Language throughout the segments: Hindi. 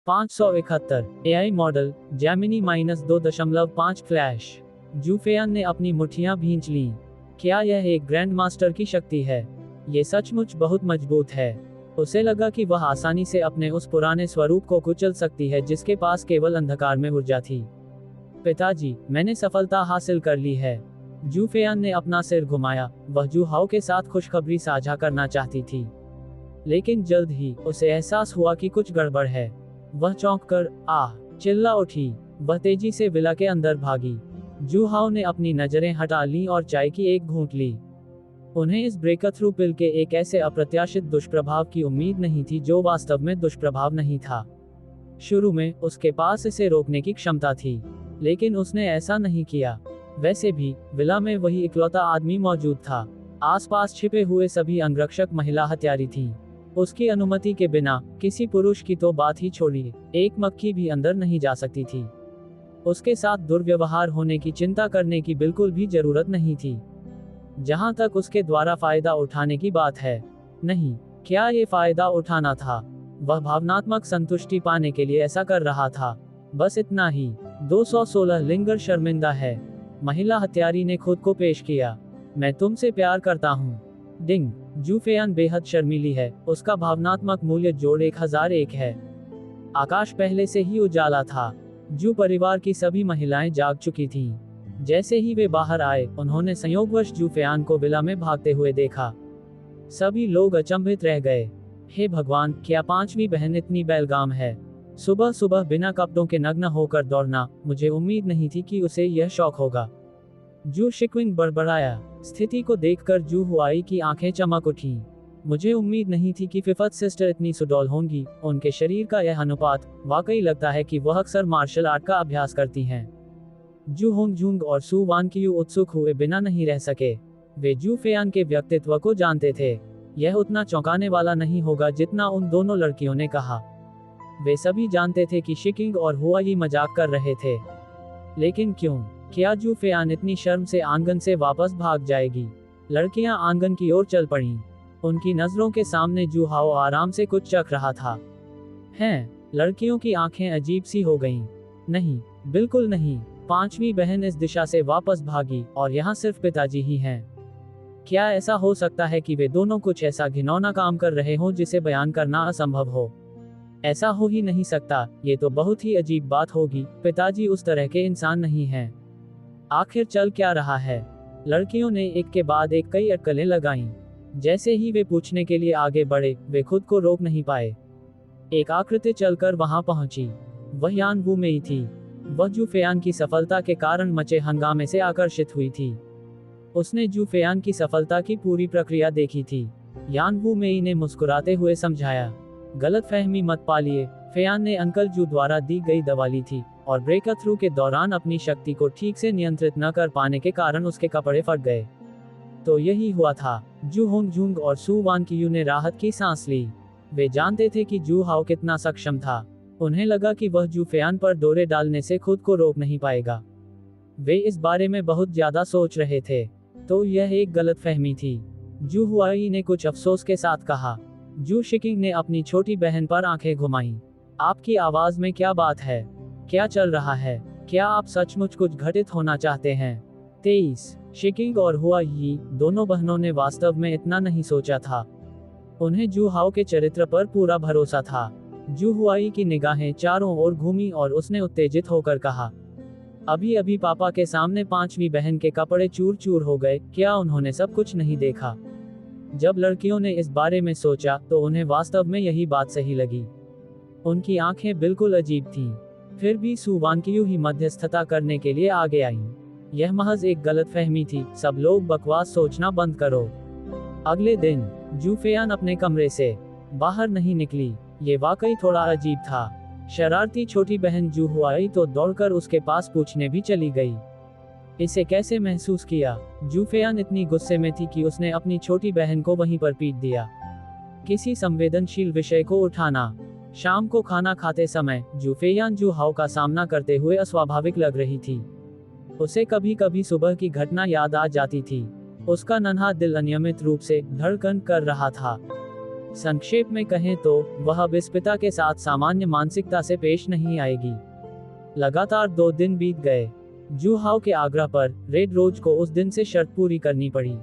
571 एआई मॉडल जेमिनी -2.5 फ्लैश। जूफेयान ने अपनी मुट्ठियां भींच लीं। क्या यह एक ग्रैंड मास्टर की शक्ति है? ये सचमुच बहुत मजबूत है। उसे लगा कि वह आसानी से अपने उस पुराने स्वरूप को कुचल सकती है जिसके पास केवल अंधकार में ऊर्जा थी। पिताजी, मैंने सफलता हासिल कर ली है। जूफेयान ने अपना सिर घुमाया। वह जू हाओ के साथ खुशखबरी साझा करना चाहती थी, लेकिन जल्द ही उसे एहसास हुआ कि कुछ गड़बड़ है। वह चौंक कर आह चिल्ला उठी। वह तेजी से विला के अंदर भागी। जू हाओ ने अपनी नजरें हटा ली और चाय की एक घूंट ली। उन्हें इस ब्रेकथ्रू पिल के एक ऐसे अप्रत्याशित दुष्प्रभाव की उम्मीद नहीं थी जो वास्तव में दुष्प्रभाव नहीं था। शुरू में उसके पास इसे रोकने की क्षमता थी, लेकिन उसने ऐसा नहीं किया। वैसे भी विला में वही इकलौता आदमी मौजूद था। आसपास छिपे हुए सभी अंगरक्षक महिला हत्यारी थीं। उसकी अनुमति के बिना किसी पुरुष की तो बात ही छोड़िए, एक मक्खी भी अंदर नहीं जा सकती थी। उसके साथ दुर्व्यवहार होने की चिंता करने की बिल्कुल भी जरूरत नहीं थी। जहां तक उसके द्वारा फायदा उठाने की बात है, नहीं, क्या ये फायदा उठाना था? वह भावनात्मक संतुष्टि पाने के लिए ऐसा कर रहा था, बस इतना ही। 216 लिंगर शर्मिंदा है। महिला हत्यारी ने खुद को पेश किया। मैं तुमसे प्यार करता हूँ। डिंग। जूफेयान बेहद शर्मीली है। उसका भावनात्मक मूल्य जोड़ 1001 है। आकाश पहले से ही उजाला था। जू परिवार की सभी महिलाएं जाग चुकी थीं। जैसे ही वे बाहर आए, उन्होंने संयोगवश जूफेयान को विला में भागते हुए देखा। सभी लोग अचंभित रह गए। हे भगवान, क्या पांचवी बहन इतनी बेलगाम है? सुबह सुबह बिना कपड़ों के नग्न होकर दौड़ना, मुझे उम्मीद नहीं थी कि उसे यह शौक होगा। जू शिक्विंग बड़बड़ाया। स्थिति को देखकर जू हुआई की आंखें चमक उठीं। मुझे उम्मीद नहीं थी कि फिफथ सिस्टर इतनी सुडौल होंगी। उनके शरीर का यह अनुपात, वाकई लगता है कि वह अक्सर मार्शल आर्ट का अभ्यास करती हैं। जू होंगजूंग और सू वान कियू उत्सुक हुए बिना नहीं रह सके। वे जू फेयान के व्यक्तित्व को जानते थे। यह उतना चौंकाने वाला नहीं होगा जितना उन दोनों लड़कियों ने कहा। वे सभी जानते थे कि शिकिंग और हुआई मजाक कर रहे थे, लेकिन क्यों? क्या जू फेयान इतनी शर्म से आंगन से वापस भाग जाएगी? लड़कियां आंगन की ओर चल पड़ीं। उनकी नजरों के सामने जू हाओ आराम से कुछ चख रहा था। हैं? लड़कियों की आंखें अजीब सी हो गईं। नहीं, बिल्कुल नहीं। पांचवी बहन इस दिशा से वापस भागी, और यहाँ सिर्फ पिताजी ही हैं। क्या ऐसा हो सकता है कि वे दोनों कुछ ऐसा घिनौना काम कर रहे हों जिसे बयान करना असंभव हो? ऐसा हो ही नहीं सकता। ये तो बहुत ही अजीब बात होगी। पिताजी उस तरह के इंसान नहीं हैं। आखिर चल क्या रहा है? लड़कियों ने एक के बाद एक कई अटकलें लगाईं। जैसे ही वे पूछने के लिए आगे बढ़े, वे खुद को रोक नहीं पाए। एक आकृति चलकर वहां पहुंची। वह यान वू मेई थी। वह जू फेयान की सफलता के कारण मचे हंगामे से आकर्षित हुई थी। उसने जू फेयान की सफलता की पूरी प्रक्रिया देखी थी। यान वू मेई ने मुस्कुराते हुए समझाया, गलतफहमी मत पालिए। फेयान ने अंकल जू द्वारा दी गई दवा ली थी, और ब्रेकथ्रू के दौरान अपनी शक्ति को ठीक से नियंत्रित न कर पाने के कारण उसके कपड़े फट गए। तो यही हुआ था। जू होंगजूंग और सू वान कियू ने राहत की सांस ली। वे जानते थे कि जू हाओ कितना सक्षम था। उन्हें लगा कि वह जू फेयान पर डोरे डालने से खुद को रोक नहीं पाएगा। वे इस बारे में बहुत ज्यादा सोच रहे थे। तो यह एक गलतफहमी थी। जू हुआई ने कुछ अफसोस के साथ कहा। जू शिकिंग ने अपनी छोटी बहन पर आंखें घुमाईं। आपकी आवाज में क्या बात है? क्या चल रहा है? क्या आप सचमुच कुछ घटित होना चाहते हैं? 23 शिकिंग और हुआई दोनों बहनों ने वास्तव में इतना नहीं सोचा था। उन्हें जू हाओ के चरित्र पर पूरा भरोसा था। जू हुआई की निगाहें चारों ओर घूमी और उसने उत्तेजित होकर कहा, अभी अभी पापा के सामने पांचवी बहन के कपड़े चूर चूर हो गए। क्या उन्होंने सब कुछ नहीं देखा? जब लड़कियों ने इस बारे में सोचा तो उन्हें वास्तव में यही बात सही लगी। उनकी आंखें बिल्कुल अजीब थीं। फिर भी सू वान कियू ही मध्यस्थता करने के लिए आगे आईं। यह महज एक गलतफहमी थी। सब लोग बकवास सोचना बंद करो। अगले दिन जू फेयान अपने कमरे से बाहर नहीं निकली। ये वाकई थोड़ा अजीब था। शरारती छोटी बहन जू हुआई तो दौड़कर उसके पास पूछने भी चली गई। इसे कैसे महसूस किया? जू फेयान इतनी गुस्से में थी कि उसने अपनी छोटी बहन को वहीं पर पीट दिया। किसी संवेदनशील विषय को उठाना। शाम को खाना खाते समय जू फेयान जू हाओ का सामना करते हुए अस्वाभाविक लग रही थी। उसे कभी कभी सुबह की घटना याद आ जाती थी। उसका नन्हा दिल अनियमित रूप से धड़कन कर रहा था। संक्षेप में कहें तो वह अब इस पिता के साथ सामान्य मानसिकता से पेश नहीं आएगी। लगातार 2 दिन बीत गए। जू हाओ के आग्रह पर रेड रोज को उस दिन से शर्त पूरी करनी पड़ी।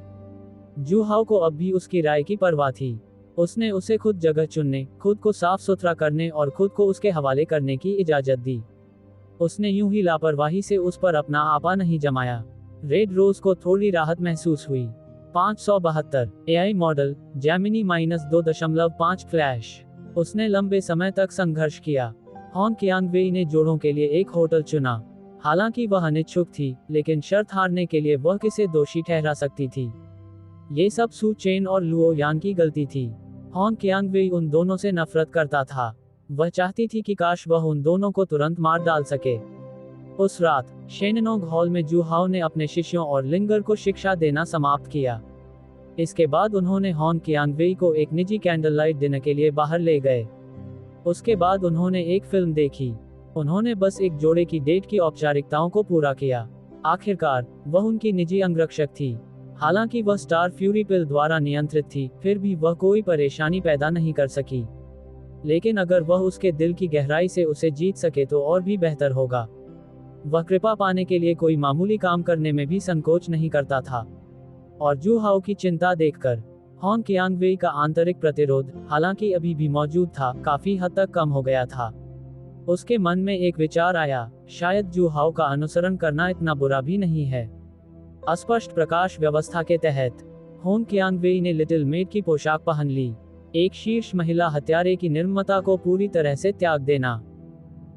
जू हाओ को अब भी उसकी राय की परवाह थी। उसने उसे खुद जगह चुनने, खुद को साफ सुथरा करने और खुद को उसके हवाले करने की इजाजत दी। उसने यूं ही लापरवाही से उस पर अपना आपा नहीं जमाया। रेड रोज को थोड़ी राहत महसूस हुई। 572 एआई मॉडल जेमिनी -2.5 फ्लैश। उसने लंबे समय तक संघर्ष किया। हॉन कियांग-वेई ने जोड़ों के लिए एक होटल चुना। हालांकि वह अनिच्छुक थी, लेकिन शर्त हारने के लिए वह किसे दोषी ठहरा सकती थी। ये सब सू चेन और लुओ यान की गलती थी। हॉन कियांग-वेई उन दोनों से नफरत करता था। वह चाहती थी कि काश वह उन दोनों को तुरंत मार डाल सके। उस रात शेननोंग हॉल में जू हाओ ने अपने शिष्यों और लिंगर को शिक्षा देना समाप्त किया। इसके बाद उन्होंने हॉन कियांग-वेई को एक निजी कैंडल लाइट डिनर के लिए बाहर ले गए। उसके बाद उन्होंने एक फिल्म देखी। उन्होंने बस एक जोड़े की डेट की औपचारिकताओं को पूरा किया। आखिरकार वह उनकी निजी अंगरक्षक थी। हालांकि वह स्टार फ्यूरी पिल द्वारा नियंत्रित थी, फिर भी वह कोई परेशानी पैदा नहीं कर सकी। लेकिन अगर वह उसके दिल की गहराई से उसे जीत सके तो और भी बेहतर होगा। वह कृपा पाने के लिए कोई मामूली काम करने में भी संकोच नहीं करता था। और जू हाओ की चिंता देखकर हॉन कियांग-वेई का आंतरिक प्रतिरोध, हालांकि अभी भी मौजूद था, काफी हद तक कम हो गया था। उसके मन में एक विचार आया, शायद जू हाओ का अनुसरण करना इतना बुरा भी नहीं है। अस्पष्ट प्रकाश व्यवस्था के तहत हॉन कियांग-वेई ने लिटिल मेड की पोशाक पहन ली। एक शीर्ष महिला हत्यारे की निर्ममता को पूरी तरह से त्याग देना।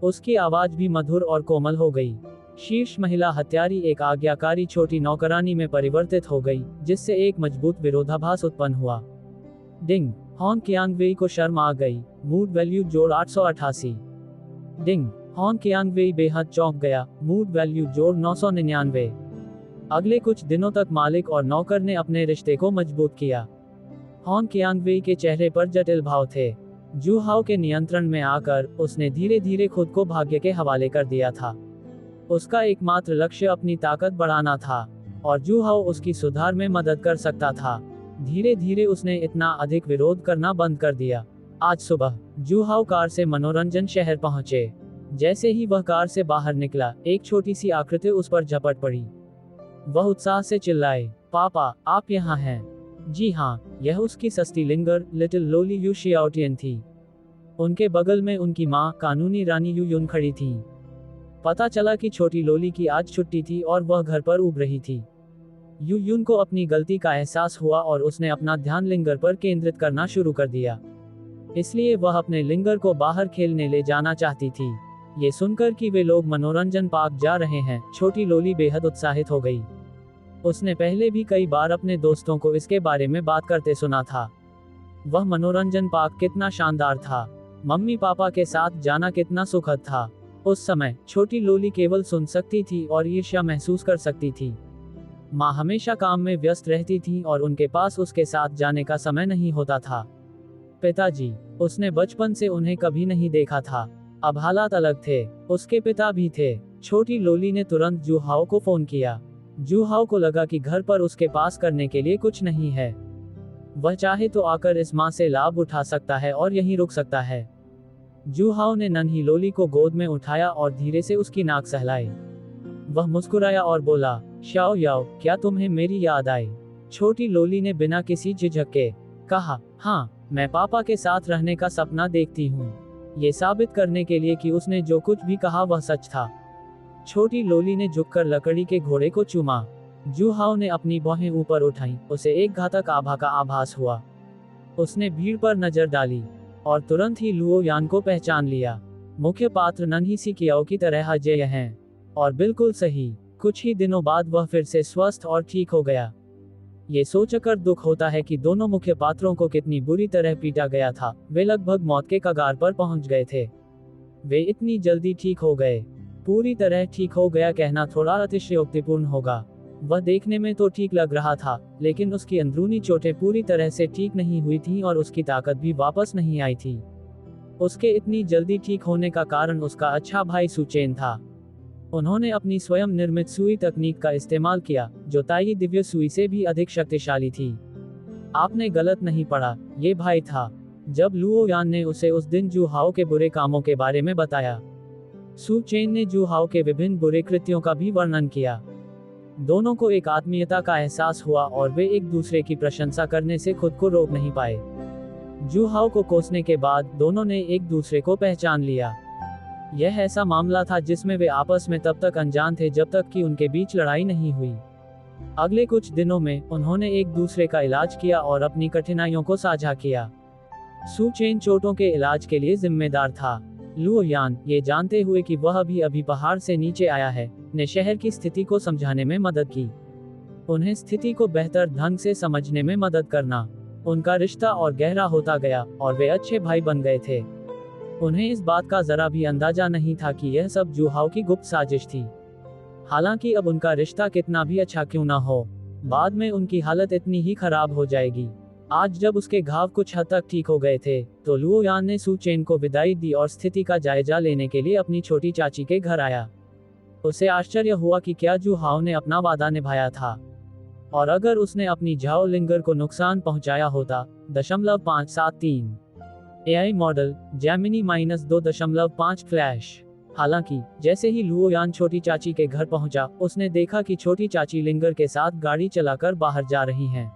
उसकी आवाज भी मधुर और कोमल हो गई। शीर्ष महिला हत्यारी एक आज्ञाकारी छोटी नौकरानी में परिवर्तित हो गई, जिससे एक मजबूत विरोधाभास उत्पन्न हुआ। डिंग। हॉन कियांग-वेई को शर्म आ गई। मूड वैल्यू जोड़ 888। डिंग। हॉन कियांग-वेई बेहद चौंक गया। मूड वैल्यू जोड़ 999। अगले कुछ दिनों तक मालिक और नौकर ने अपने रिश्ते को मजबूत किया। हॉन कियांग-वेई के चेहरे पर जटिल भाव थे। जू हाओ के नियंत्रण में आकर उसने धीरे धीरे खुद को भाग्य के हवाले कर दिया था। उसका एकमात्र लक्ष्य अपनी ताकत बढ़ाना था, और जू हाओ उसकी सुधार में मदद कर सकता था। धीरे धीरे उसने इतना अधिक विरोध करना बंद कर दिया। आज सुबह जू हाओ कार से मनोरंजन शहर पहुंचे। जैसे ही वह कार से बाहर निकला, एक छोटी सी आकृति उस पर झपट पड़ी। वह उत्साह से चिल्लाए, पापा, आप यहाँ हैं। जी हाँ, यह उसकी सस्ती लिंगर, लिटिल लोली यू शियाओटियन थी। उनके बगल में उनकी माँ, कानूनी रानी यू युन खड़ी थी। पता चला कि छोटी लोली की आज छुट्टी थी और वह घर पर ऊब रही थी। यू युन को अपनी गलती का एहसास हुआ और उसने अपना ध्यान लिंगर पर केंद्रित करना शुरू कर दिया। इसलिए वह अपने लिंगर को बाहर खेलने ले जाना चाहती थी। ये सुनकर कि वे लोग मनोरंजन पार्क जा रहे हैं, छोटी लोली बेहद उत्साहित हो गई। उसने पहले भी कई बार अपने दोस्तों को इसके बारे में बात करते सुना था। वह मनोरंजन पार्क कितना शानदार था। मम्मी पापा के साथ जाना कितना सुखद था। उस समय छोटी लोली केवल सुन सकती थी और ईर्ष्या महसूस कर सकती थी। माँ हमेशा काम में व्यस्त रहती थी और उनके पास उसके साथ जाने का समय नहीं होता था। पिताजी, उसने बचपन से उन्हें कभी नहीं देखा था। अब हालात अलग थे। उसके पिता भी थे। छोटी लोली ने तुरंत जू हाओ को फोन किया। जू हाओ को लगा कि घर पर उसके पास करने के लिए कुछ नहीं है। वह चाहे तो आकर इस माँ से लाभ उठा सकता है और यहीं रुक सकता है। जू हाओ ने नन्ही लोली को गोद में उठाया और धीरे से उसकी नाक सहलाई। वह मुस्कुराया और बोला, शाओ याओ, क्या तुम्हें मेरी याद आई? छोटी लोली ने बिना किसी झिझक के कहा, हाँ, मैं पापा के साथ रहने का सपना देखती हूँ। ये साबित करने के लिए कि उसने जो कुछ भी कहा वह सच था। छोटी लोली ने झुककर लकड़ी के घोड़े को चूमा। जू हाओ ने अपनी बाहें ऊपर उठाई। उसे एक घातक आभा का आभास हुआ। उसने भीड़ पर नजर डाली और तुरंत ही लुओ यान को पहचान लिया। मुख्य पात्र नन्ही सी कियाओ की तरह अजेय हैं। और बिल्कुल सही, कुछ ही दिनों बाद वह फिर से स्वस्थ और ठीक हो गया। ये सोचकर दुख होता है कि दोनों मुख्य पात्रों को कितनी बुरी तरह पीटा गया था। वे लगभग मौत के कगार पर पहुंच गए थे। वे इतनी जल्दी ठीक हो गए। पूरी तरह ठीक हो गया कहना थोड़ा अतिशयोक्तिपूर्ण होगा। वह देखने में तो ठीक लग रहा था, लेकिन उसकी अंदरूनी चोटें पूरी तरह से ठीक नहीं हुई थीं और उसकी ताकत भी वापस नहीं आई थी। उसके इतनी जल्दी ठीक होने का कारण उसका अच्छा भाई सुचेन था। उन्होंने अपनी स्वयं निर्मित सुई तकनीक का इस्तेमाल किया, जो ताई दिव्य सुई से भी अधिक शक्तिशाली थी। आपने गलत नहीं पढ़ा, ये भाई था। जब लुओ यान ने उसे उस दिन जू हाओ के बुरे कामों के बारे में बताया, सू चेन ने जू हाओ के विभिन्न बुरे कृत्यों का भी वर्णन किया। दोनों को एक आत्मीयता का एहसास हुआ और वे एक दूसरे की प्रशंसा करने से खुद को रोक नहीं पाए। जू हाओ को कोसने के बाद दोनों ने एक दूसरे को पहचान लिया। यह ऐसा मामला था जिसमें वे आपस में तब तक अनजान थे जब तक कि उनके बीच लड़ाई नहीं हुई। अगले कुछ दिनों में उन्होंने एक दूसरे का इलाज किया और अपनी कठिनाइयों को साझा किया। सू चेन चोटों के इलाज के लिए जिम्मेदार था। लुओ यान, ये जानते हुए कि वह अभी पहाड़ से नीचे आया है, ने शहर की स्थिति को समझाने में मदद की। उन्हें स्थिति को बेहतर ढंग से समझने में मदद करना। उनका रिश्ता और गहरा होता गया और वे अच्छे भाई बन गए थे। उन्हें इस बात का जरा भी अंदाजा नहीं था कि यह सब जू हाओ की गुप्त साजिश थी। हालांकि अब उनका रिश्ता कितना भी अच्छा क्यों ना हो, बाद में उनकी हालत इतनी ही खराब हो जाएगी। आज जब उसके घाव कुछ हद तक ठीक हो गए थे, तो लुओ यान ने सू चेन को विदाई दी और स्थिति का जायजा लेने के लिए अपनी छोटी चाची के घर आया। उसे आश्चर्य हुआ कि क्या जू हाओ ने अपना वादा निभाया था, और अगर उसने अपनी झाओ लिंगर को नुकसान पहुंचाया होता। 573 AI मॉडल जेमिनी -2.5 फ्लैश। हालांकि जैसे ही लुओ यान छोटी चाची के घर पहुंचा, उसने देखा कि छोटी चाची लिंगर के साथ गाड़ी चलाकर बाहर जा रही हैं।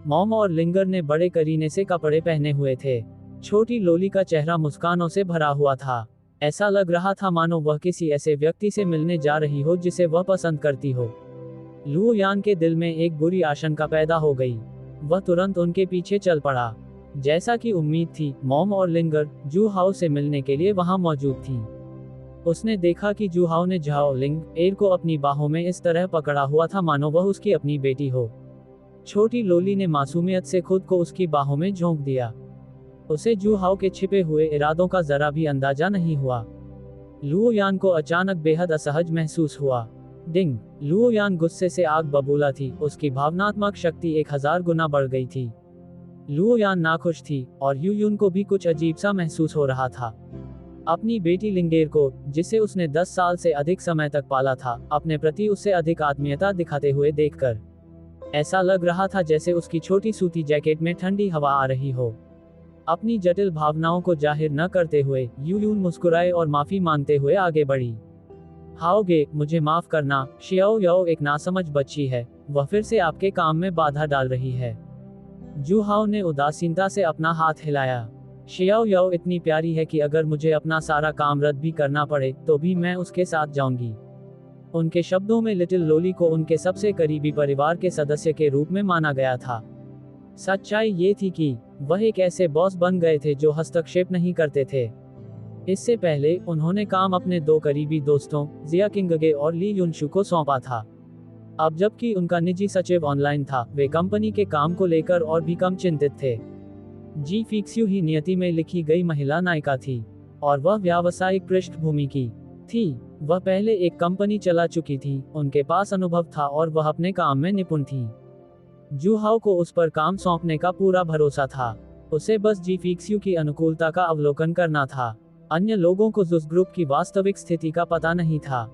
मॉम और लिंगर ने बड़े करीने से कपड़े पहने हुए थे। छोटी लोली का चेहरा मुस्कानों से भरा हुआ था। ऐसा लग रहा था मानो वह किसी ऐसे व्यक्ति से मिलने जा रही हो जिसे वह पसंद करती हो। लुओ यान के दिल में एक बुरी आशंका पैदा हो गई। वह तुरंत उनके पीछे चल पड़ा। जैसा कि उम्मीद थी, मॉम और लिंगर जू हाओ से मिलने के लिए वहां मौजूद थीं। उसने देखा कि जू हाओ ने झाओ लिंग एर को अपनी बाहों में इस तरह पकड़ा हुआ था मानो वह उसकी अपनी बेटी हो। छोटी लोली ने मासूमियत से खुद को उसकी बाहों में झोंक दिया। उसे जू हाओ के छिपे हुए इरादों का जरा भी अंदाजा नहीं हुआ। लुओ यान को अचानक बेहद असहज महसूस हुआ। डिंग! लुओ यान गुस्से से आग बबूला थी। उसकी भावनात्मक शक्ति 1000 गुना बढ़ गई थी। लुओ यान नाखुश थी और यू यून को भी कुछ अजीब सा महसूस हो रहा था। अपनी बेटी लिंगेर को, जिसे उसने 10 साल से अधिक समय तक पाला था, अपने प्रति उससे अधिक आत्मीयता दिखाते हुए देखकर ऐसा लग रहा था जैसे उसकी छोटी सूती जैकेट में ठंडी हवा आ रही हो। अपनी जटिल भावनाओं को जाहिर न करते हुए यू यून मुस्कुराए और माफी मांगते हुए आगे बढ़ी। हाओगे, मुझे माफ करना, शियाओ याओ एक नासमझ बच्ची है, वह फिर से आपके काम में बाधा डाल रही है। जू हाओ ने उदासीनता से अपना हाथ हिलाया। शियाओ याओ इतनी प्यारी है कि अगर मुझे अपना सारा काम रद्द भी करना पड़े तो भी मैं उसके साथ जाऊंगी। उनके शब्दों में लिटिल लोली को उनके सबसे करीबी परिवार के सदस्य के रूप में माना गया था। सच्चाई ये थी कि वह एक ऐसे बॉस बन गए थे जो हस्तक्षेप नहीं करते थे। इससे पहले उन्होंने काम अपने 2 करीबी दोस्तों जिया किंगगे और ली युनशु को सौंपा था। अब जबकि उनका निजी सचिव ऑनलाइन था, वे कंपनी के काम को लेकर और भी कम चिंतित थे। जी फिक्स्यू ही नियति में लिखी गई महिला नायिका थी और वह व्यावसायिक पृष्ठभूमि की थी। वह पहले एक कंपनी चला चुकी थी, उनके पास अनुभव था और वह अपने काम में निपुण थी। जू हाओ को उस पर काम सौंपने का पूरा भरोसा था। उसे बस जी फिक्स्यू की अनुकूलता का अवलोकन करना था। अन्य लोगों को जुस ग्रुप की वास्तविक स्थिति का पता नहीं था।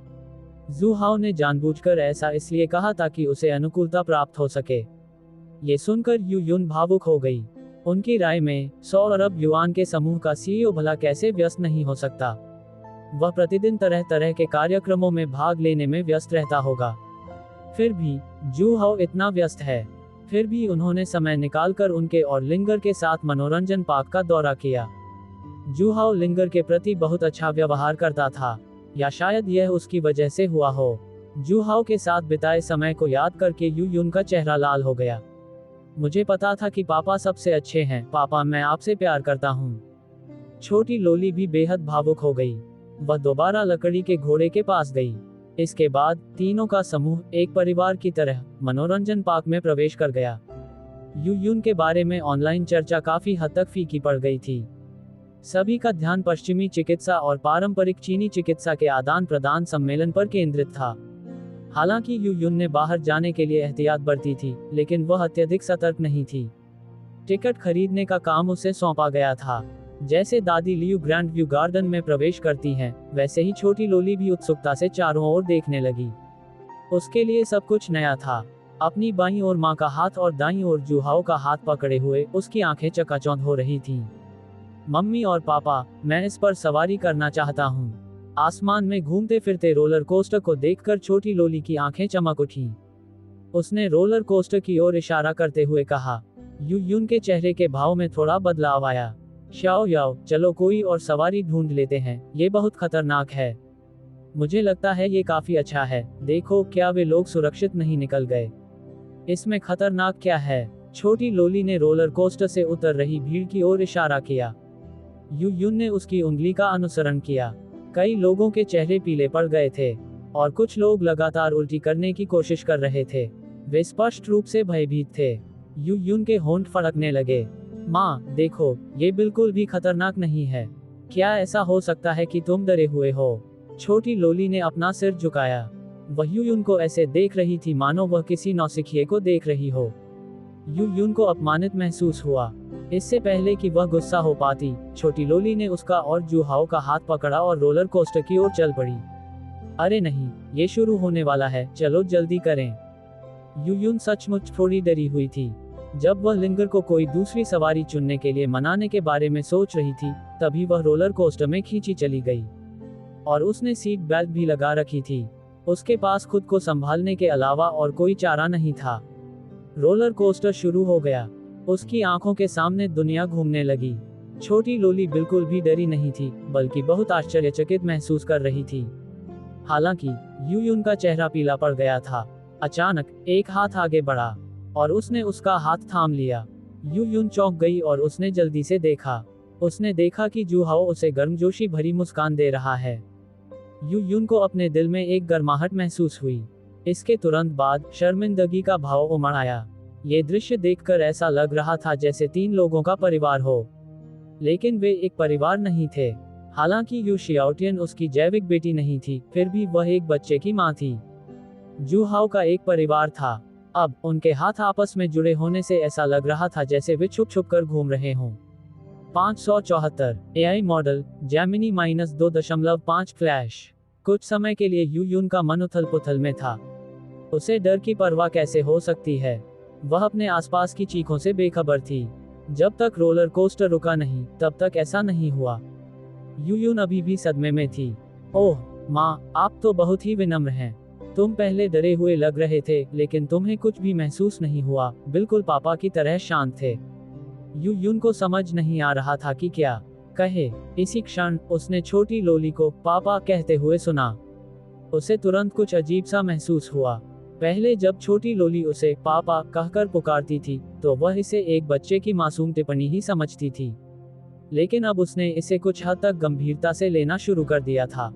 जू हाओ ने जानबूझकर ऐसा इसलिए कहा ताकि उसे अनुकूलता प्राप्त हो सके। ये सुनकर यू यून भावुक हो गई। उनकी राय में 100 अरब युआन के समूह का सीईओ भला कैसे व्यस्त नहीं हो सकता। वह प्रतिदिन तरह तरह के कार्यक्रमों में भाग लेने में व्यस्त रहता होगा। फिर भी जू हाओ इतना व्यस्त है। फिर भी उन्होंने समय निकालकर उनके और लिंगर के साथ मनोरंजन पार्क का दौरा किया। जू हाओ लिंगर के प्रति बहुत अच्छा व्यवहार करता था, या शायद यह उसकी वजह से हुआ हो। जू हाओ के साथ बिताए समय को याद करके यू यून का चेहरा लाल हो गया। मुझे पता था कि पापा सबसे अच्छे हैं, पापा मैं आपसे प्यार करता हूँ। छोटी लोली भी बेहद भावुक हो गई। वह दोबारा लकड़ी के घोड़े के पास गई। इसके बाद तीनों का समूह एक परिवार की तरह मनोरंजन पार्क में प्रवेश कर गया। यू यून के बारे में ऑनलाइन चर्चा काफी हद तक फीकी पड़ गई थी। सभी का ध्यान पश्चिमी चिकित्सा और पारंपरिक चीनी चिकित्सा के आदान प्रदान सम्मेलन पर केंद्रित था। हालांकि यू यून ने बाहर जाने के लिए एहतियात बरती थी, लेकिन वह अत्यधिक सतर्क नहीं थी। टिकट खरीदने का काम उसे सौंपा गया था। जैसे दादी लियू ग्रैंड व्यू गार्डन में प्रवेश करती हैं, वैसे ही छोटी लोली भी उत्सुकता से चारों ओर देखने लगी। उसके लिए सब कुछ नया था। अपनी बाईं ओर माँ का हाथ और दाईं ओर जू हाओ का हाथ पकड़े हुए उसकी आंखें चकाचौंध हो रही थीं। मम्मी और पापा, मैं इस पर सवारी करना चाहता हूँ। आसमान में घूमते फिरते रोलर कोस्टर को देखकर छोटी लोली की आंखें चमक उठीं। उसने रोलर कोस्टर की ओर इशारा करते हुए कहा। यू यून के चेहरे के भाव में थोड़ा बदलाव आया। शाओ याओ, चलो कोई और सवारी ढूंढ लेते हैं, ये बहुत खतरनाक है। मुझे लगता है ये काफी अच्छा है। देखो, क्या वे लोग सुरक्षित नहीं निकल गए? इसमें खतरनाक क्या है? छोटी लोली ने रोलर कोस्टर से उतर रही भीड़ की ओर इशारा किया। यू यून ने उसकी उंगली का अनुसरण किया। कई लोगों के चेहरे पीले पड़ गए थे और कुछ लोग लगातार उल्टी करने की कोशिश कर रहे थे। वे स्पष्ट रूप से भयभीत थे। यू यून के होंठ फड़कने लगे। माँ, देखो, ये बिल्कुल भी खतरनाक नहीं है। क्या ऐसा हो सकता है कि तुम डरे हुए हो? छोटी लोली ने अपना सिर झुकाया। वह यू यून को ऐसे देख रही थी मानो वह किसी नौसिखिए को देख रही हो। यू यून को अपमानित महसूस हुआ। इससे पहले कि वह गुस्सा हो पाती, छोटी लोली ने उसका और जू हाओ का हाथ पकड़ा और रोलर कोस्टर की ओर चल पड़ी। अरे नहीं, ये शुरू होने वाला है, चलो जल्दी करें। यू यून सचमुच थोड़ी डरी हुई थी। जब वह लिंगर को कोई दूसरी सवारी चुनने के लिए मनाने के बारे में सोच रही थी, तभी वह रोलर कोस्टर में खींची चली गई और उसने सीट बेल्ट भी लगा रखी थी। उसके पास खुद को संभालने के अलावा और कोई चारा नहीं था। रोलर कोस्टर शुरू हो गया। उसकी आंखों के सामने दुनिया घूमने लगी। छोटी लोली बिल्कुल भी डरी नहीं थी, बल्कि बहुत आश्चर्यचकित महसूस कर रही थी। हालांकि यू यून का चेहरा पीला पड़ गया था। अचानक एक हाथ आगे बढ़ा और उसने उसका हाथ थाम लिया। यू यून चौंक गई और उसने जल्दी से देखा। उसने देखा कि जू हाओ उसे गर्मजोशी भरी मुस्कान दे रहा है। यू यून को अपने दिल में एक गर्माहट महसूस हुई। इसके तुरंत बाद शर्मिंदगी का भाव उमड़ आया। ये दृश्य देखकर ऐसा लग रहा था जैसे 3 लोगों का परिवार हो, लेकिन वे एक परिवार नहीं थे। हालांकि यू शियाओटियन उसकी जैविक बेटी नहीं थी, फिर भी वह एक बच्चे की मां थी। जू हाओ का एक परिवार था। अब उनके हाथ आपस में जुड़े होने से ऐसा लग रहा था जैसे वे छुप छुप कर घूम रहे हों। 574 एआई मॉडल जेमिनी -2.5 फ्लैश। कुछ समय के लिए यू यून का मन उथल पुथल में था। उसे डर की परवाह कैसे हो सकती है? वह अपने आसपास की चीखों से बेखबर थी। जब तक रोलर कोस्टर रुका नहीं, तब तक ऐसा नहीं हुआ। यू यून अभी भी सदमे में थी। ओह माँ, आप तो बहुत ही विनम्र हैं। तुम पहले डरे हुए लग रहे थे, लेकिन तुम्हें कुछ भी महसूस नहीं हुआ, बिल्कुल पापा की तरह शांत थे। यू यून को समझ नहीं आ रहा था कि क्या कहे। इसी क्षण उसने छोटी लोली को पापा कहते हुए सुना। उसे तुरंत कुछ अजीब सा महसूस हुआ। पहले जब छोटी लोली उसे पापा कहकर पुकारती थी, तो वह इसे एक बच्चे की मासूम टिप्पणी ही समझती थी। लेकिन अब उसने इसे कुछ हद तक गंभीरता से लेना शुरू कर दिया था,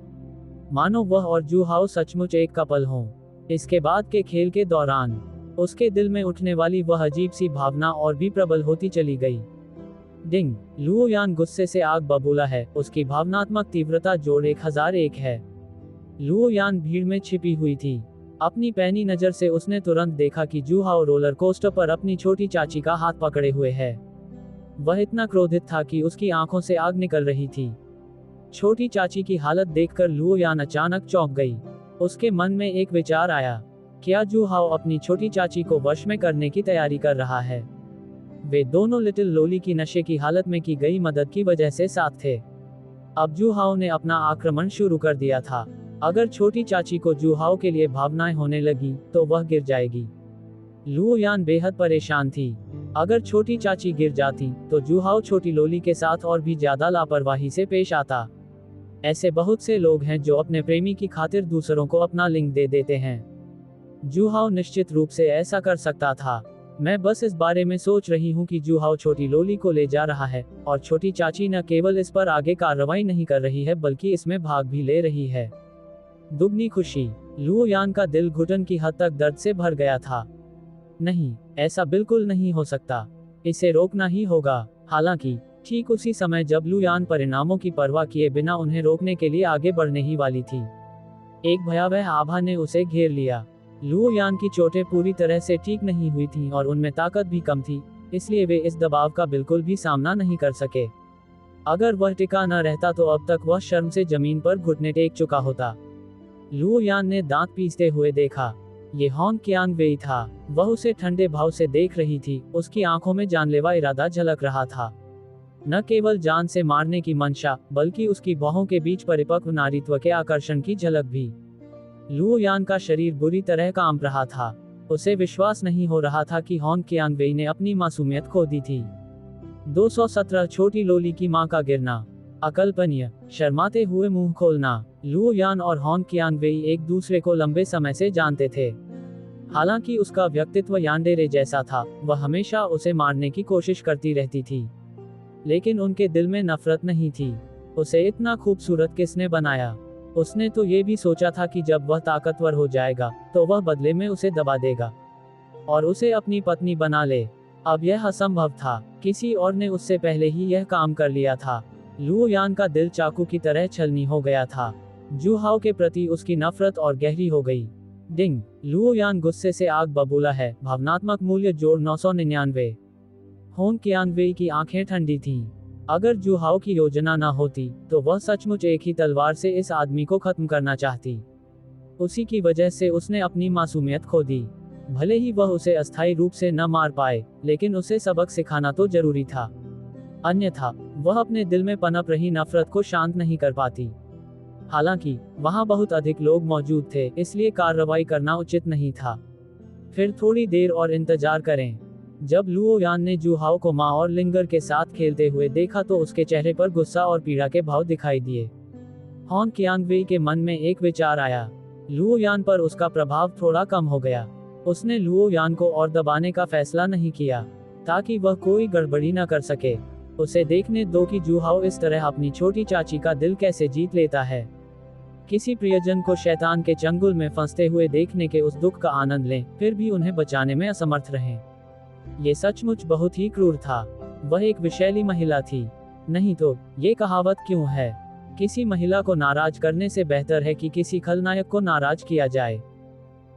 मानो वह और जू हाओ सचमुच एक कपल हों। इसके बाद के खेल के दौरान उसके दिल में उठने वाली वह अजीब सी भावना और भी प्रबल होती चली गई। डिंग, लुओ यान गुस्से से आग बबूला है। उसकी भावनात्मक तीव्रता जोड़ 1001 है। लुओ यान भीड़ में छिपी हुई थी। अपनी पैनी नजर से उसने तुरंत देखा कि जू हाओ रोलर कोस्टर पर अपनी छोटी चाची का हाथ पकड़े हुए है। वह इतना क्रोधित था कि उसकी आंखों से आग निकल रही थी। छोटी चाची की हालत देखकर लुओ यान अचानक चौंक गई। उसके मन में एक विचार आया, क्या जू हाओ अपनी छोटी चाची को वश में करने की तैयारी कर रहा है? वे दोनों लिटिल लोली की नशे की हालत में की गई मदद की वजह से साथ थे। अब जू हाओ ने अपना आक्रमण शुरू कर दिया था। अगर छोटी चाची को जू हाओ के लिए भावनाएं होने लगी, तो वह गिर जाएगी। लुओ यान बेहद परेशान थी। अगर छोटी चाची गिर जाती, तो जू हाओ छोटी लोली के साथ और भी ज्यादा लापरवाही से पेश आता। ऐसे बहुत से लोग हैं जो अपने प्रेमी की खातिर दूसरों को अपना लिंग दे देते हैं। जू हाओ निश्चित रूप से ऐसा कर सकता था। मैं बस इस बारे में सोच रही हूँ कि जू हाओ छोटी लोली को ले जा रहा है, और छोटी चाची न केवल इस पर आगे कार्रवाई नहीं कर रही है, बल्कि इसमें भाग भी ले रही है। दुगनी खुशी। लुओ यान का दिल घुटन की हद तक दर्द से भर गया था। नहीं, ऐसा बिल्कुल नहीं हो सकता। इसे रोकना ही होगा। हालांकि ठीक उसी समय जब लुओ यान परिणामों की परवाह किए बिना उन्हें रोकने के लिए आगे बढ़ने ही वाली थी, एक भयावह आभा ने उसे घेर लिया। लुओ यान की चोटें पूरी तरह से ठीक नहीं हुई थीं और उनमें ताकत भी कम थी, इसलिए वे इस दबाव का बिल्कुल भी सामना नहीं कर सके। अगर वह टिका न रहता तो अब तक वह शर्म से जमीन पर घुटने टेक चुका होता। लुओ यान ने दांत पीसते हुए देखा। ये होंग क्यांग वेई था। वह उसे ठंडे भाव से देख रही थी। उसकी आंखों में जानलेवा इरादा झलक रहा था। न केवल जान से मारने की मंशा, बल्कि उसकी बाहों के बीच परिपक्व नारीत्व के आकर्षण की झलक भी। लुओ यान का शरीर बुरी तरह कांप रहा था। उसे विश्वास नहीं हो रहा था कि होंग कियांगवेई ने अपनी मासूमियत खो दी थी। 217 छोटी लोली की मां का गिरना। अकल्पनीय। शर्माते हुए मुंह खोलना। लुओ यान और होंग कियांगवेई एक दूसरे को लंबे समय से जानते थे। हालांकि उसका व्यक्तित्व यानडेरे जैसा था, वह हमेशा उसे मारने की कोशिश करती रहती थी। लेकिन उनके दिल में नफरत नहीं थी। उसे इतना खूबसूरत किसने बनाया? उसने तो ये भी सोचा था कि जब वह ताकतवर हो जाएगा, तो वह बदले में उसे दबा देगा और उसे अपनी पत्नी बना ले। अब यह असंभव था। किसी और ने उससे पहले ही यह काम कर लिया था। लुओ यान का दिल चाकू की तरह छलनी हो गया था। जू हाओ के प्रति उसकी नफरत और गहरी हो गई। डिंग। लुओ यान गुस्से से आग बबूला है। भावनात्मक मूल्य जोड़ 999। होंग कियांगवेई की आंखें ठंडी थीं। अगर जू हाओ की योजना न होती, तो वह सचमुच एक ही तलवार से इस आदमी को खत्म करना चाहती। उसी की वजह से उसने अपनी मासूमियत खो दी। भले ही वह उसे अस्थायी रूप से न मार पाए, लेकिन उसे सबक सिखाना तो जरूरी था। अन्यथा वह अपने दिल में पनप रही नफरत को शांत नहीं कर पाती। हालांकि वहां बहुत अधिक लोग मौजूद थे, इसलिए कार्रवाई करना उचित नहीं था। फिर थोड़ी देर और इंतजार करें। जब लुओ यान ने जू हाओ को मां और लिंगर के साथ खेलते हुए देखा तो उसके चेहरे पर गुस्सा और पीड़ा के भाव दिखाई दिए। होंग कियांगवेई के मन में एक विचार आया। लुओ यान पर उसका प्रभाव थोड़ा कम हो गया। उसने लुओ यान को और दबाने का फैसला नहीं किया, ताकि वह कोई गड़बड़ी न कर सके। उसे देखने दो कि जू हाओ इस तरह अपनी छोटी चाची का दिल कैसे जीत लेता है। किसी प्रियजन को शैतान के चंगुल में फंसते हुए देखने के उस दुख का आनंद लें, फिर भी उन्हें बचाने में असमर्थ रहें। ये सचमुच बहुत ही क्रूर था। वह एक विषैली महिला थी। नहीं तो ये कहावत क्यों है? किसी महिला को नाराज करने से बेहतर है कि किसी खलनायक को नाराज किया जाए।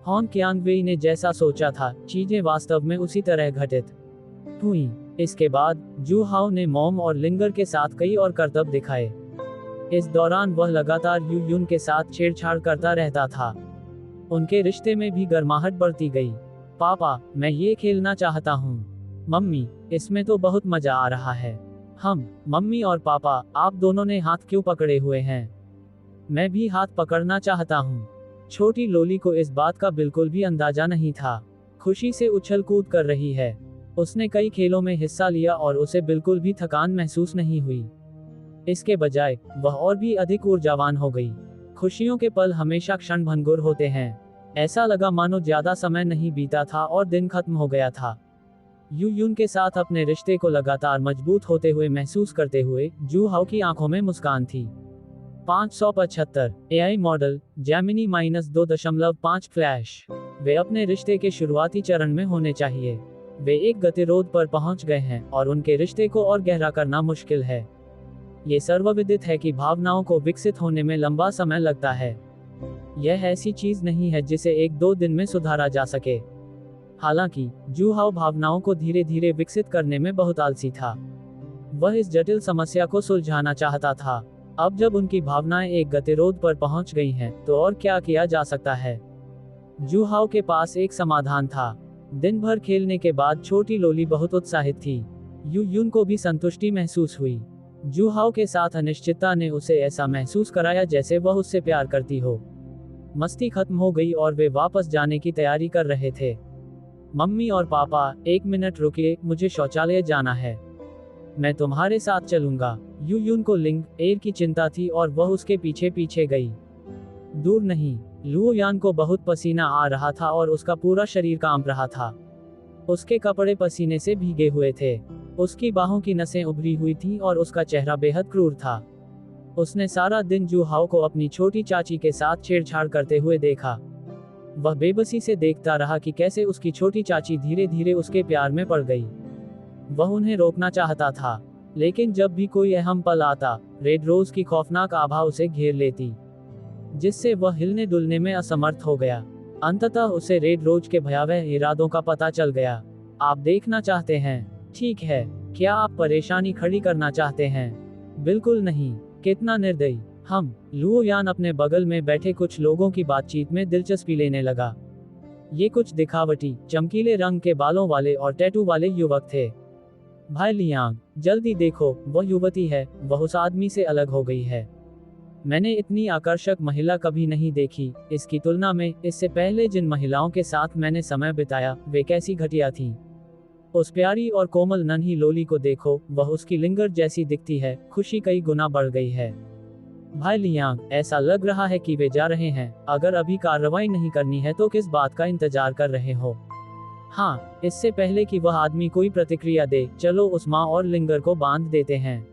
होंग कियांगवेई ने जैसा सोचा था, चीजें वास्तव में उसी तरह घटित हुई। इसके बाद जू हाओ ने मॉम और लिंगर के साथ कई और करतब दिखाए। इस दौरान वह लगातार यू यून के साथ छेड़छाड़ करता रहता था। उनके रिश्ते में भी गर्माहट बढ़ती गई। पापा, मैं ये खेलना चाहता हूँ। मम्मी, इसमें तो बहुत मजा आ रहा है। मम्मी और पापा, आप दोनों ने हाथ क्यों पकड़े हुए हैं? मैं भी हाथ पकड़ना चाहता हूँ। छोटी लोली को इस बात का बिल्कुल भी अंदाजा नहीं था। खुशी से उछल कूद कर रही है। उसने कई खेलों में हिस्सा लिया और उसे बिल्कुल भी थकान महसूस नहीं हुई। इसके बजाय वह और भी अधिक ऊर्जावान हो गई। खुशियों के पल हमेशा क्षणभंगुर होते हैं। ऐसा लगा मानो ज्यादा समय नहीं बीता था और दिन खत्म हो गया था। यू यून के साथ अपने रिश्ते को लगातार मजबूत होते हुए महसूस करते हुए जू हाओ की आंखों में मुस्कान थी। 575 एआई मॉडल जेमिनी -2.5 फ्लैश। वे अपने रिश्ते के शुरुआती चरण में होने चाहिए। वे एक गतिरोध पर पहुंच गए हैं और उनके रिश्ते को और गहरा करना मुश्किल है। ये सर्वविदित है कि भावनाओं को विकसित होने में लंबा समय लगता है। यह ऐसी चीज नहीं है जिसे 1-2 दिन में सुधारा जा सके। हालांकि जू हाओ भावनाओं को धीरे धीरे विकसित करने में बहुत आलसी था। वह इस जटिल समस्या को सुलझाना चाहता था। अब जब उनकी भावनाएं एक गतिरोध पर पहुंच गई हैं, तो और क्या किया जा सकता है? जू हाओ के पास एक समाधान था। दिन भर खेलने के बाद छोटी लोली बहुत उत्साहित थी। यू यून को भी संतुष्टि महसूस हुई। जू हाओ के साथ अनिश्चितता ने उसे ऐसा महसूस कराया जैसे वह उससे प्यार करती हो। मस्ती खत्म हो गई और वे वापस जाने की तैयारी कर रहे थे। मम्मी और पापा, 1 मिनट रुकिए, मुझे शौचालय जाना है। मैं तुम्हारे साथ चलूंगा। यू यून को लिंग एर की चिंता थी और वह उसके पीछे पीछे गई। दूर नहीं। लुओ यान को बहुत पसीना आ रहा था और उसका पूरा शरीर कांप रहा था। उसके कपड़े पसीने से भीगे हुए थे। उसकी बाहों की नसें उभरी हुई थीं और उसका चेहरा बेहद क्रूर था। उसने सारा दिन जू हाओ को अपनी छोटी चाची के साथ छेड़छाड़ करते हुए देखा। वह बेबसी से देखता रहा कि कैसे उसकी छोटी चाची धीरे धीरे उसके प्यार में पड़ गई। वह उन्हें रोकना चाहता था, लेकिन जब भी कोई अहम पल आता, रेड रोज की खौफनाक आभा उसे घेर लेती, जिससे वह हिलने डुलने में असमर्थ हो गया। अंततः उसे रेड रोज के भयावह इरादों का पता चल गया। आप देखना चाहते हैं? ठीक है। क्या आप परेशानी खड़ी करना चाहते हैं? बिल्कुल नहीं। कितना निर्दयी। लुओ यान अपने बगल में बैठे कुछ लोगों की बातचीत में दिलचस्पी लेने लगा। ये कुछ दिखावटी, चमकीले रंग के बालों वाले और टैटू वाले युवक थे। भाई लियांग, जल्दी देखो, वह युवती है, वह उस आदमी से अलग हो गई है। मैंने इतनी आकर्षक महिला कभी नहीं देखी। इसकी तुलना में इससे पहले जिन महिलाओं के साथ मैंने समय बिताया वे कैसी घटिया थीं। उस प्यारी और कोमल नन्ही लोली को देखो, वह उसकी लिंगर जैसी दिखती है। खुशी कई गुना बढ़ गई है। भाई लियांग, ऐसा लग रहा है कि वे जा रहे हैं। अगर अभी कार्रवाई नहीं करनी है तो किस बात का इंतजार कर रहे हो? हाँ, इससे पहले कि वह आदमी कोई प्रतिक्रिया दे, चलो उस माँ और लिंगर को बांध देते हैं।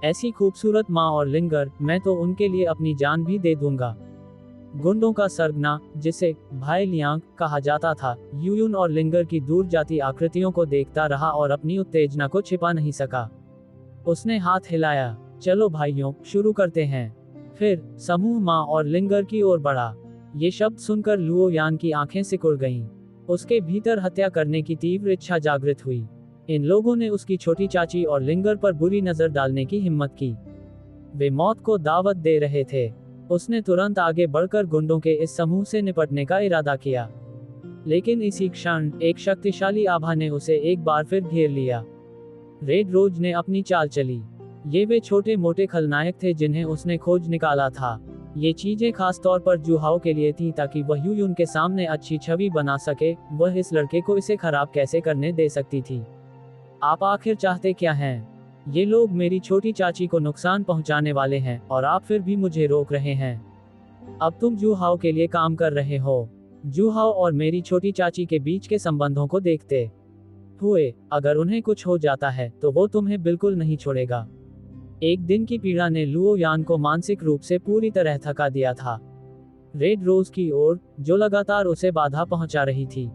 ऐसी खूबसूरत माँ और लिंगर, मैं तो उनके लिए अपनी जान भी दे दूंगा। गुंडों का सरगना, जिसे भाई लियांग कहा जाता था, यूयुन और लिंगर की दूर जाती आकृतियों को देखता रहा और अपनी उत्तेजना को छिपा नहीं सका। उसने हाथ हिलाया। चलो भाइयों, शुरू करते हैं। फिर समूह माँ और लिंगर की ओर बढ़ा। ये शब्द सुनकर लुओ यान की आंखें सिकुड़ गईं। उसके भीतर हत्या करने की तीव्र इच्छा जागृत हुई। इन लोगों ने उसकी छोटी चाची और लिंगर पर बुरी नजर डालने की हिम्मत की। वे मौत को दावत दे रहे थे। उसने तुरंत आगे बढ़कर गुंडों के इस समूह से निपटने का इरादा किया। लेकिन इसी क्षण एक शक्तिशाली आभा ने उसे एक बार फिर घेर लिया। रेड रोज ने अपनी चाल चली। ये वे छोटे मोटे खलनायक थे जिन्हें उसने खोज निकाला था। ये चीजें खास तौर पर जुहाओ के लिए थी ताकि वह यूयुन के सामने अच्छी छवि बना सके। वह इस लड़के को इसे खराब कैसे करने दे सकती थी। आप आखिर चाहते क्या हैं? ये लोग मेरी छोटी चाची को नुकसान पहुंचाने वाले हैं और आप फिर भी मुझे रोक रहे हैं। अब तुम जुहाओ के लिए काम कर रहे हो। जुहाओ और मेरी छोटी चाची के बीच के संबंधों को देखते हुए अगर उन्हें कुछ हो जाता है तो वो तुम्हें बिल्कुल नहीं छोड़ेगा। एक दिन की पीड़ा ने लुओ यान को मानसिक रूप से पूरी तरह थका दिया था। रेड रोज की ओर, जो लगातार उसे बाधा पहुंचा रही थी,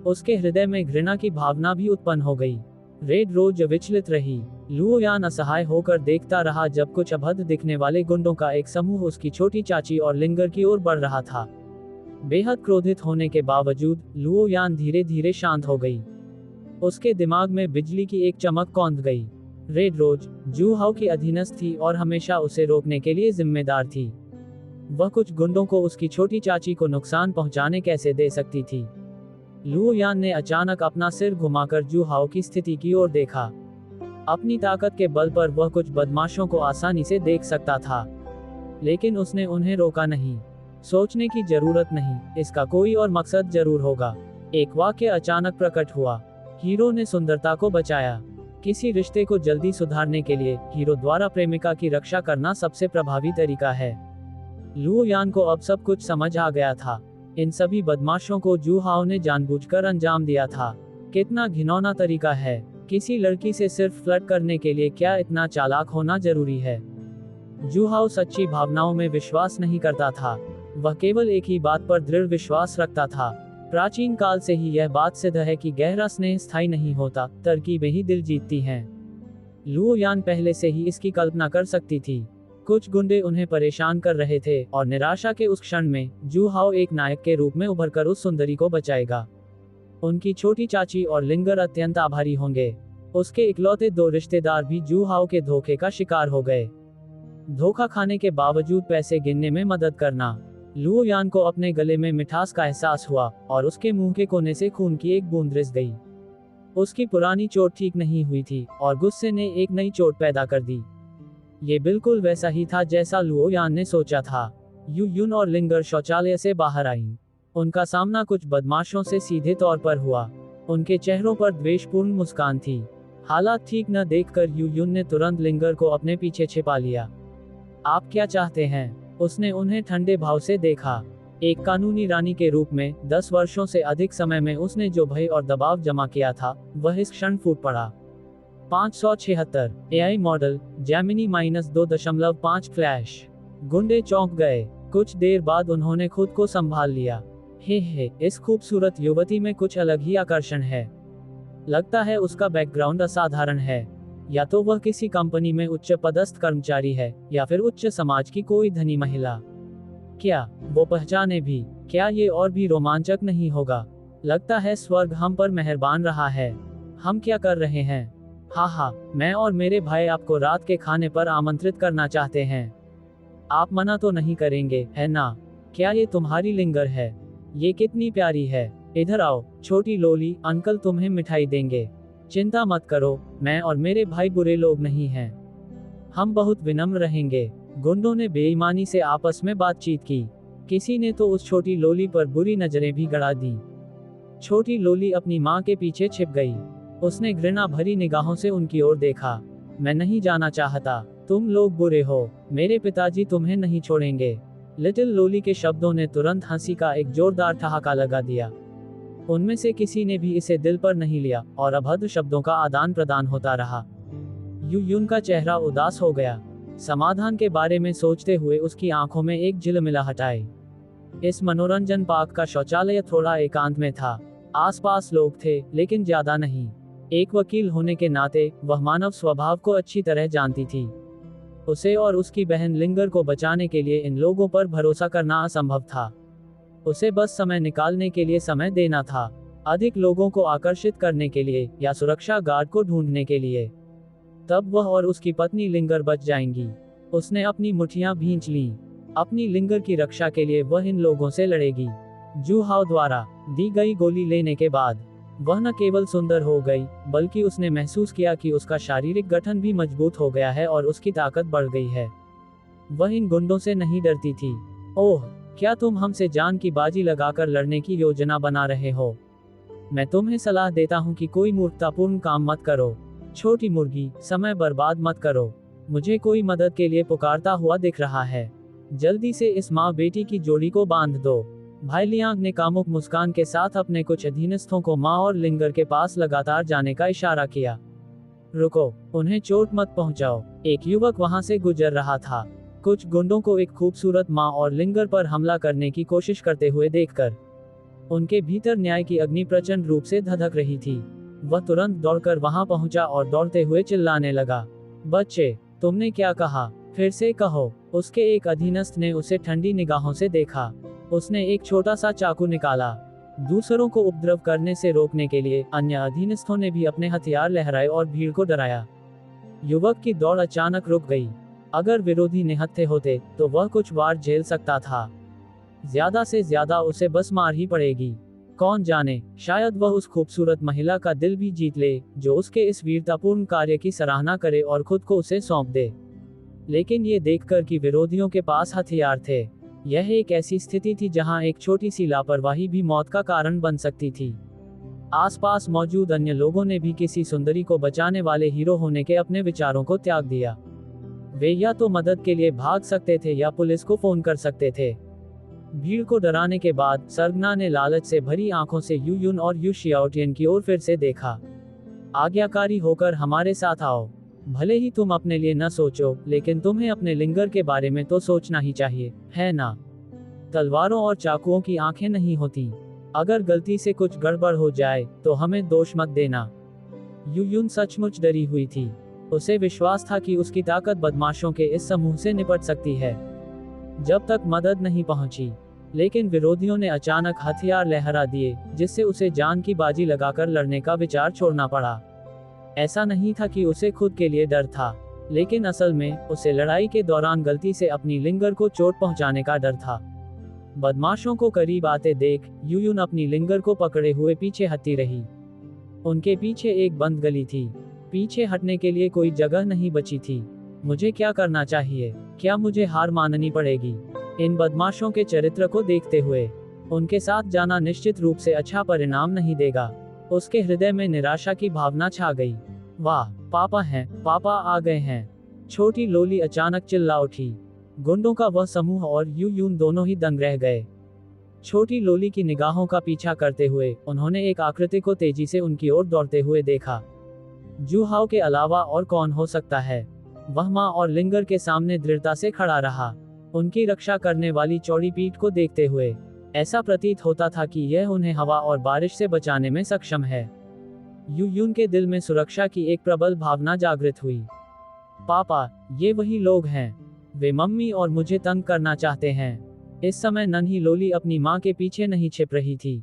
उसके हृदय में घृणा की भावना भी उत्पन्न हो गई। रेड रोज विचलित रही। लुओ यान असहाय होकर देखता रहा जब कुछ अभद्र दिखने वाले गुंडों का एक समूह उसकी छोटी चाची और लिंगर की ओर बढ़ रहा था। बेहद क्रोधित होने के बावजूद लुओ यान धीरे धीरे शांत हो गई। उसके दिमाग में बिजली की एक चमक कौंध गई। रेड रोज जुहाओ की अधीनस्थ थी और हमेशा उसे रोकने के लिए जिम्मेदार थी। वह कुछ गुंडों को उसकी छोटी चाची को नुकसान पहुंचाने कैसे दे सकती थी? लुओ यान ने अचानक अपना सिर घुमाकर जुहाओ की स्थिति की ओर देखा। अपनी ताकत के बल पर वह कुछ बदमाशों को आसानी से देख सकता था, लेकिन उसने उन्हें रोका नहीं। सोचने की जरूरत नहीं, इसका कोई और मकसद जरूर होगा। एक वाक्य अचानक प्रकट हुआ। हीरो ने सुंदरता को बचाया। किसी रिश्ते को जल्दी सुधारने के लिए हीरो द्वारा प्रेमिका की रक्षा करना सबसे प्रभावी तरीका है। लुओ यान को अब सब कुछ समझ आ गया था। इन सभी बदमाशों को जुहाओ ने जानबूझकर अंजाम दिया था। कितना घिनौना तरीका है। किसी लड़की से सिर्फ फ्लर्ट करने के लिए क्या इतना चालाक होना जरूरी है? जुहाओ सच्ची भावनाओं में विश्वास नहीं करता था। वह केवल एक ही बात पर दृढ़ विश्वास रखता था। प्राचीन काल से ही यह बात सिद्ध है कि गहरा स्नेह स्थायी नहीं होता, तरकीबें ही दिल जीतती हैं। लुओ यान पहले से ही इसकी कल्पना कर सकती थी। कुछ गुंडे उन्हें परेशान कर रहे थे और निराशा के उस क्षण में जुहाओ एक नायक के रूप में उभरकर उस सुंदरी को बचाएगा। उनकी छोटी चाची और लिंगर अत्यंत आभारी होंगे। उसके इकलौते दो रिश्तेदार भी जुहाओ के धोखे का शिकार हो गए। धोखा खाने के बावजूद पैसे गिनने में मदद करना। लुओ यान को अपने गले में मिठास का एहसास हुआ और उसके मुंह के कोने से खून की एक बूंद रिस गई। उसकी पुरानी चोट ठीक नहीं हुई थी और गुस्से ने एक नई चोट पैदा कर दी। ये बिल्कुल वैसा ही था जैसा लुओ यान ने सोचा था। यूयुन और लिंगर शौचालय से बाहर आईं। उनका सामना कुछ बदमाशों से सीधे तौर पर हुआ। उनके चेहरों पर द्वेषपूर्ण मुस्कान थी। हालात ठीक न देखकर यूयुन ने तुरंत लिंगर को अपने पीछे छिपा लिया। आप क्या चाहते हैं? उसने उन्हें ठंडे भाव से देखा। एक कानूनी रानी के रूप में 10 वर्षों से अधिक समय में उसने जो भय और दबाव जमा किया था वह इस क्षण फूट पड़ा। 576 एआई मॉडल जेमिनी -2.5 फ्लैश। गुंडे चौंक गए। कुछ देर बाद उन्होंने खुद को संभाल लिया। हे, इस खूबसूरत युवती में कुछ अलग ही आकर्षण है। लगता है उसका बैकग्राउंड असाधारण है। या तो वह किसी कंपनी में उच्च पदस्थ कर्मचारी है या फिर उच्च समाज की कोई धनी महिला। क्या वो पहचाने भी? क्या ये और भी रोमांचक नहीं होगा? लगता है स्वर्ग हम पर मेहरबान रहा है। हम क्या कर रहे हैं? हाँ, मैं और मेरे भाई आपको रात के खाने पर आमंत्रित करना चाहते हैं। आप मना तो नहीं करेंगे, है ना? क्या ये तुम्हारी लिंगर है? ये कितनी प्यारी है। इधर आओ छोटी लोली, अंकल तुम्हें मिठाई देंगे। चिंता मत करो, मैं और मेरे भाई बुरे लोग नहीं हैं। हम बहुत विनम्र रहेंगे। गुंडों ने बेईमानी से आपस में बातचीत की। किसी ने तो उस छोटी लोली पर बुरी नजरें भी गड़ा दी। छोटी लोली अपनी माँ के पीछे छिप गई। उसने घृणा भरी निगाहों से उनकी ओर देखा। मैं नहीं जाना चाहता, तुम लोग बुरे हो, मेरे पिताजी तुम्हें नहीं छोड़ेंगे। लिटिल लोली के शब्दों ने तुरंत हंसी का एक जोरदार ठहाका लगा दिया। उनमें से किसी ने भी इसे दिल पर नहीं लिया और अभद्र शब्दों का आदान प्रदान होता रहा। यू यून का चेहरा उदास हो गया। समाधान के बारे में सोचते हुए उसकी आंखों में एक झिलमिलाहट आई। इस मनोरंजन पार्क का शौचालय थोड़ा एकांत में था। आसपास लोग थे, लेकिन ज्यादा नहीं। एक वकील होने के नाते वह मानव स्वभाव को अच्छी तरह जानती थी। उसे और उसकी बहन लिंगर को बचाने के लिए इन लोगों पर भरोसा करना असंभव था। उसे बस समय निकालने के लिए समय देना था, अधिक लोगों को आकर्षित करने के लिए या सुरक्षा गार्ड को ढूंढने के लिए। तब वह और उसकी पत्नी लिंगर बच जाएंगी। उसने अपनी मुट्ठियां भींच लीं। अपनी लिंगर की रक्षा के लिए वह इन लोगों से लड़ेगी। जू हाओ द्वारा दी गई गोली लेने के बाद वह न केवल सुंदर हो गई, बल्कि उसने महसूस किया कि उसका शारीरिक गठन भी मजबूत हो गया है और उसकी ताकत बढ़ गई है। वह इन गुंडों से नहीं डरती थी। ओह, क्या तुम हमसे जान की बाजी लगाकर लड़ने की योजना बना रहे हो? मैं तुम्हें सलाह देता हूँ कि कोई मूर्खतापूर्ण काम मत करो। छोटी मुर्गी, समय बर्बाद मत करो। मुझे कोई मदद के लिए पुकारता हुआ दिख रहा है। जल्दी से इस माँ बेटी की जोड़ी को बांध दो। भाई लियांग ने कामुक मुस्कान के साथ अपने कुछ अधीनस्थों को माँ और लिंगर के पास लगातार जाने का इशारा किया। रुको, उन्हें चोट मत पहुंचाओ। एक युवक वहां से गुजर रहा था। कुछ गुंडों को एक खूबसूरत माँ और लिंगर पर हमला करने की कोशिश करते हुए देखकर उनके भीतर न्याय की अग्नि प्रचंड रूप से धधक रही थी। वह तुरंत दौड़कर वहां पहुंचा और दौड़ते हुए चिल्लाने लगा, बच्चे, तुमने क्या कहा? फिर से कहो। उसके एक अधीनस्थ ने उसे ठंडी निगाहों से देखा। उसने एक छोटा सा चाकू निकाला। दूसरों को उपद्रव करने से रोकने के लिए अन्य अधीनस्थों ने भी अपने हथियार लहराए और भीड़ को डराया। युवक की दौड़ अचानक रुक गई। अगर विरोधी निहत्थे होते तो वह कुछ वार झेल सकता था। ज्यादा से ज्यादा उसे बस मार ही पड़ेगी। कौन जाने, शायद वह उस खूबसूरत महिला का दिल भी जीत ले जो उसके इस वीरतापूर्ण कार्य की सराहना करे और खुद को उसे सौंप दे। लेकिन ये देखकर कि विरोधियों के पास हथियार थे, यह एक ऐसी स्थिति थी जहां एक छोटी सी लापरवाही भी मौत का कारण बन सकती थी। आसपास मौजूद अन्य लोगों ने भी किसी सुंदरी को बचाने वाले हीरो होने के अपने विचारों को त्याग दिया। वे या तो मदद के लिए भाग सकते थे या पुलिस को फोन कर सकते थे। भीड़ को डराने के बाद सरगना ने लालच से भरी आंखों से यू यून और यू शियाओटियन की ओर फिर से देखा। आज्ञाकारी होकर हमारे साथ आओ। भले ही तुम अपने लिए न सोचो, लेकिन तुम्हें अपने लिंगर के बारे में तो सोचना ही चाहिए, है ना? तलवारों और चाकुओं की आंखें नहीं होती। अगर गलती से कुछ गड़बड़ हो जाए तो हमें दोष मत देना। यू यून सचमुच डरी हुई थी। उसे विश्वास था कि उसकी ताकत बदमाशों के इस समूह से निपट सकती है जब तक मदद नहीं पहुंची। लेकिन विरोधियों ने अचानक हथियार लहरा दिए, जिससे उसे जान की बाजी लगाकर लड़ने का विचार छोड़ना पड़ा। ऐसा नहीं था कि उसे खुद के लिए डर था, लेकिन असल में उसे लड़ाई के दौरान गलती से अपनी लिंगर को चोट पहुंचाने का डर था। बदमाशों को करीब आते देख यू यून अपनी लिंगर को पकड़े हुए पीछे हटती रही। उनके पीछे एक बंद गली थी। पीछे हटने के लिए कोई जगह नहीं बची थी। मुझे क्या करना चाहिए? क्या मुझे हार माननी पड़ेगी? इन बदमाशों के चरित्र को देखते हुए उनके साथ जाना निश्चित रूप से अच्छा परिणाम नहीं देगा। उसके हृदय में निराशा की भावना छा गई। वाह, पापा हैं, पापा आ गए हैं। छोटी लोली अचानक चिल्ला उठी। गुंडों का वह समूह और यू यून दोनों ही दंग रह गए। छोटी लोली की निगाहों का पीछा करते हुए उन्होंने एक आकृति को तेजी से उनकी ओर दौड़ते हुए देखा। जू हाओ के अलावा और कौन हो सकता है? वह माँ और लिंगर के सामने दृढ़ता से खड़ा रहा, उनकी रक्षा करने वाली चौड़ी पीठ को देखते हुए। ऐसा प्रतीत होता था कि यह उन्हें हवा और बारिश से बचाने में सक्षम है। यू यून के दिल में सुरक्षा की एक प्रबल भावना जागृत हुई। पापा, ये वही लोग हैं। वे मम्मी और मुझे तंग करना चाहते हैं। इस समय नन्ही लोली अपनी माँ के पीछे नहीं छिप रही थी।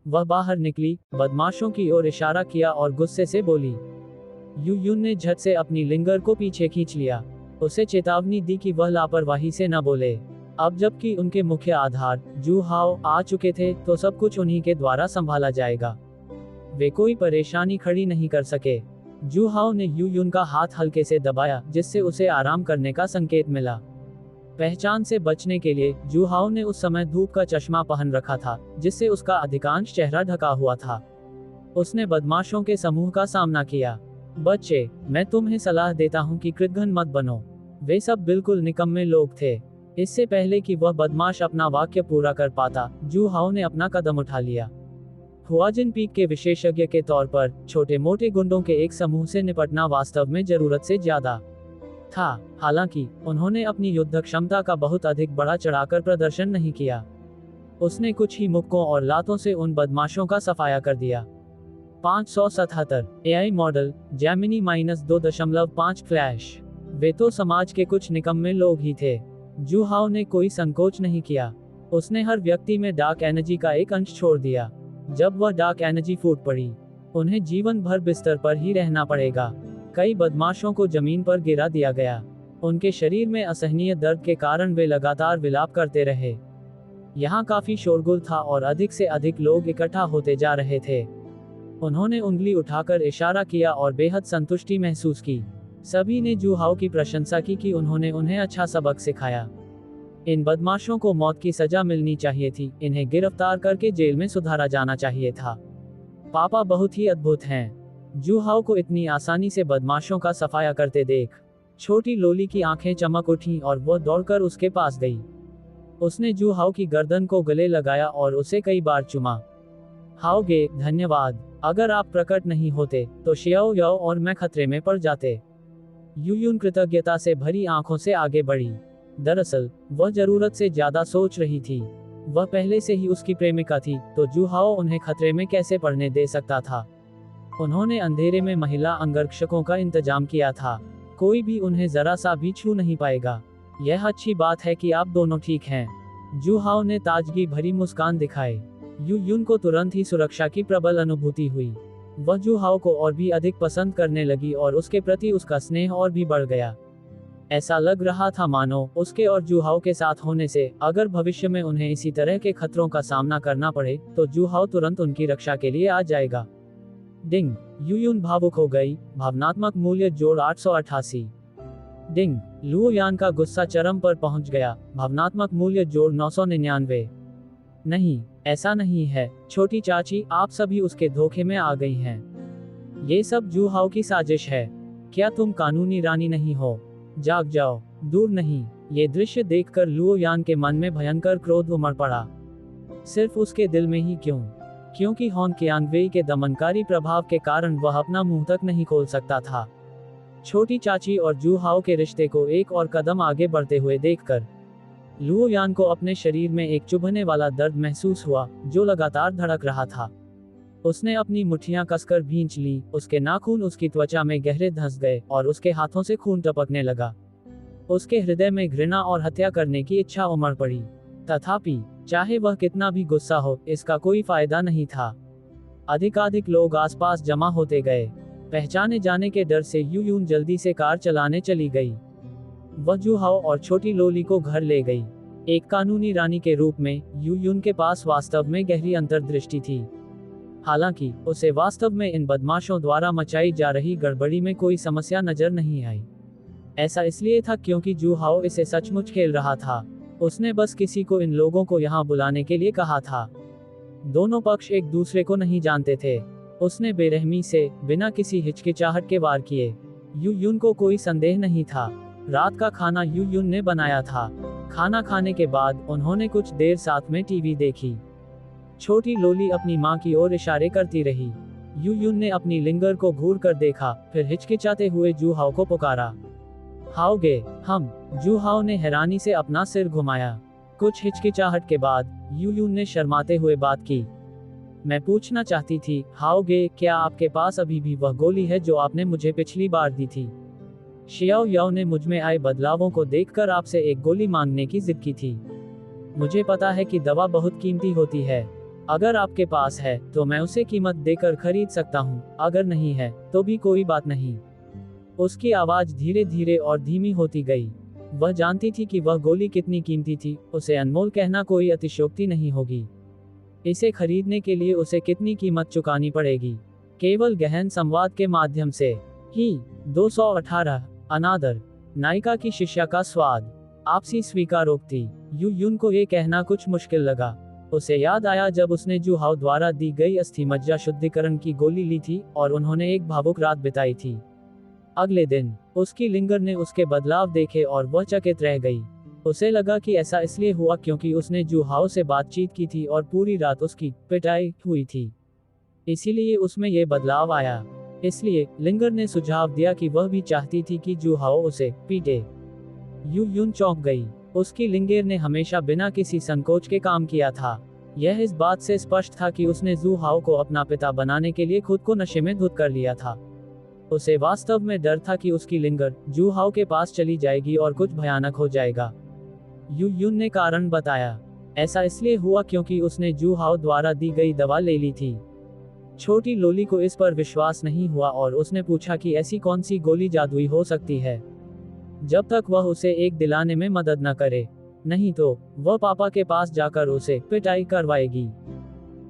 वह बाहर निकली, बदमाशों की ओर इशारा किया और गुस्से से बोली। यू यून ने झट से अपनी लिंगर को पीछे खींच लिया। उसे चेतावनी दी कि वह लापरवाही से न बोले। अब जबकि उनके मुख्य आधार जू हाओ आ चुके थे, तो सब कुछ उन्हीं के द्वारा संभाला जाएगा। वे कोई परेशानी खड़ी नहीं कर सके। जू हाओ ने यू युन का हाथ हल्के से दबाया, जिससे उसे आराम करने का संकेत मिला। पहचान से बचने के लिए जू हाओ ने उस समय धूप का चश्मा पहन रखा था, जिससे उसका अधिकांश चेहरा ढका हुआ था। उसने बदमाशों के समूह का सामना किया। बच्चे, मैं तुम्हें सलाह देता हूँ कि कृतघ्न मत बनो। वे सब बिल्कुल निकम्मे लोग थे। इससे पहले कि वह बदमाश अपना वाक्य पूरा कर पाता, जू हाओ ने अपना कदम उठा लिया। हुआजिन पीक के विशेषज्ञ के तौर पर छोटे मोटे गुंडों के एक समूह से निपटना वास्तव में जरूरत से ज्यादा था। हालांकि उन्होंने अपनी युद्ध क्षमता का बहुत अधिक बढ़ा चढ़ाकर प्रदर्शन नहीं किया। उसने कुछ ही मुक्कों और लातों से उन बदमाशों का सफाया कर दिया। 577 एआई मॉडल जैमिनी -2.5 फ्लैश। वे तो समाज के कुछ निकम्मे लोग ही थे। जू हाओ ने कोई संकोच नहीं किया। उसने हर व्यक्ति में डार्क एनर्जी का एक अंश छोड़ दिया। जब वह डार्क एनर्जी फूट पड़ी, उन्हें जीवन भर बिस्तर पर ही रहना पड़ेगा। कई बदमाशों को जमीन पर गिरा दिया गया। उनके शरीर में असहनीय दर्द के कारण वे लगातार विलाप करते रहे। यहाँ काफी शोरगुल था और अधिक से अधिक लोग इकट्ठा होते जा रहे थे। उन्होंने उंगली उठाकर इशारा किया और बेहद संतुष्टि महसूस की। सभी ने जू हाओ की प्रशंसा की कि उन्होंने उन्हें अच्छा सबक सिखाया। इन बदमाशों को मौत की सजा मिलनी चाहिए थी। इन्हें गिरफ्तार करके जेल में सुधारा जाना चाहिए था। पापा बहुत ही अद्भुत हैं। जू हाओ को इतनी आसानी से बदमाशों का सफाया करते देख छोटी लोली की आंखें चमक उठीं और वह दौड़कर उसके पास गई। उसने जू हाओ की गर्दन को गले लगाया और उसे कई बार चुमा। हाओ गे, धन्यवाद। अगर आप प्रकट नहीं होते तो शियाओ याओ और मैं खतरे में पड़ जाते। यू युन कृतज्ञता से भरी आंखों से आगे बढ़ी। दरअसल वह जरूरत से ज्यादा सोच रही थी। वह पहले से ही उसकी प्रेमिका थी, तो जू हाओ उन्हें खतरे में कैसे पड़ने दे सकता था। उन्होंने अंधेरे में महिला अंगरक्षकों का इंतजाम किया था। कोई भी उन्हें जरा सा भी छू नहीं पाएगा। यह अच्छी बात है कि आप दोनों ठीक हैं। जू हाओ ने ताजगी भरी मुस्कान दिखाई। यू युन को तुरंत ही सुरक्षा की प्रबल अनुभूति हुई। वह जू हाओ को और भी अधिक पसंद करने लगी और उसके प्रति उसका स्नेह और भी बढ़ गया। ऐसा लग रहा था मानो उसके और जू हाओ के साथ होने से अगर भविष्य में उन्हें इसी तरह के खतरों का सामना करना पड़े तो जू हाओ तुरंत उनकी रक्षा के लिए आ जाएगा। डिंग, यू युन भावुक हो गई। भावनात्मक मूल्य जोड़ 888। डिंग, लुओ यान का गुस्सा चरम पर पहुंच गया। भावनात्मक मूल्य जोड़ 999। नहीं, ऐसा नहीं है छोटी चाची, आप सभी उसके धोखे में आ गई हैं। ये सब जू हाओ की साजिश है। क्या तुम कानूनी रानी नहीं हो? जाग जाओ। दूर नहीं। ये दृश्य देखकर लुओ यान के मन में भयंकर क्रोध उमड़ पड़ा। सिर्फ उसके दिल में ही क्यों? क्योंकि होन कियांगवेई के दमनकारी प्रभाव के कारण वह अपना मुंह तक नहीं खोल सकता था। छोटी चाची और जू हाओ के रिश्ते को एक और कदम आगे बढ़ते हुए देखकर लुओ यान को अपने शरीर में एक चुभने वाला दर्द महसूस हुआ, जो लगातार धड़क रहा था। उसने अपनी मुट्ठियां कसकर भींच ली। उसके नाखून उसकी त्वचा में गहरे धंस गए और उसके हाथों से खून टपकने लगा। उसके हृदय में घृणा और हत्या करने की इच्छा उमड़ पड़ी। तथापि चाहे वह कितना भी गुस्सा हो, इसका कोई फायदा नहीं था। अधिकाधिक लोग आसपास जमा होते गए। पहचाने जाने के डर से यू युन जल्दी से कार चलाने चली गई। वह जू हाओ और छोटी लोली को घर ले गई। एक कानूनी रानी के रूप में यू युन के पास वास्तव में गहरी अंतर्दृष्टि थी। हालांकि उसे वास्तव में इन बदमाशों द्वारा मचाई जा रही गड़बड़ी में कोई समस्या नजर नहीं आई। ऐसा इसलिए था क्योंकि जू हाओ इसे सचमुच खेल रहा था। उसने बस किसी को इन लोगों को यहाँ बुलाने के लिए कहा था। दोनों पक्ष एक दूसरे को नहीं जानते थे। उसने बेरहमी से, बिना किसी हिचकिचाहट के वार किए। यू युन को कोई संदेह नहीं था। रात का खाना यू युन ने बनाया था। खाना खाने के बाद उन्होंने कुछ देर साथ में टीवी देखी। छोटी लोली अपनी माँ की ओर इशारे करती रही। यू युन ने अपनी लिंगर को घूर कर देखा, फिर हिचकिचाते हुए जू हाओ को पुकारा। हाओ गे, हम। जू हाओ ने हैरानी से अपना सिर घुमाया। कुछ हिचकिचाहट के बाद यू युन ने शर्माते हुए बात की। मैं पूछना चाहती थी, हाओ गे, क्या आपके पास अभी भी वह गोली है जो आपने मुझे पिछली बार दी थी? शियाओ याओ ने मुझमें आए बदलावों को देखकर आपसे एक गोली मांगने की जिद की थी। मुझे पता है कि दवा बहुत कीमती होती है। अगर आपके पास है तो मैं उसे कीमत देकर खरीद सकता हूँ, अगर नहीं है तो भी कोई बात नहीं। उसकी आवाज धीरे धीरे और धीमी होती गई। वह जानती थी कि वह गोली कितनी कीमती थी। उसे अनमोल कहना कोई अतिशयोक्ति नहीं होगी। इसे खरीदने के लिए उसे कितनी कीमत चुकानी पड़ेगी? केवल गहन संवाद के माध्यम से ही। 218 अनादर, नायिका की शिष्या का स्वाद, आपसी स्वीकारोक्ति। यू यून को ये कहना कुछ मुश्किल लगा। उसे याद आया जब उसने जू हाओ द्वारा दी गई अस्थि मज्जा शुद्धिकरण की गोली ली थी और उन्होंने एक भावुक रात बिताई थी। अगले दिन उसकी लिंगर ने उसके बदलाव देखे और वह चकित रह गई। उसे लगा कि ऐसा इसलिए हुआ क्योंकि उसने जू हाओ से बातचीत की थी और पूरी रात उसकी पिटाई हुई थी, इसीलिए उसमें यह बदलाव आया। इसलिए लिंगर ने सुझाव दिया कि वह भी चाहती थी कि जू हाओ उसे पीटे। यू यून चौंक गई। उसकी लिंगेर ने हमेशा बिना किसी संकोच के काम किया था। यह इस बात से स्पष्ट था कि उसने जू हाओ को अपना पिता बनाने के लिए खुद को नशे में धुत कर लिया था। उसे वास्तव में डर था कि उसकी लिंगर जू हाओ के पास चली जाएगी और कुछ भयानक हो जाएगा। यू यून ने कारण बताया, ऐसा इसलिए हुआ क्योंकि उसने जू हाओ द्वारा दी गई दवा ले ली थी। छोटी लोली को इस पर विश्वास नहीं हुआ और उसने पूछा कि ऐसी कौन सी गोली जादुई हो सकती है जब तक वह उसे एक दिलाने में मदद न करे, नहीं तो वह पापा के पास जाकर उसे पिटाई करवाएगी,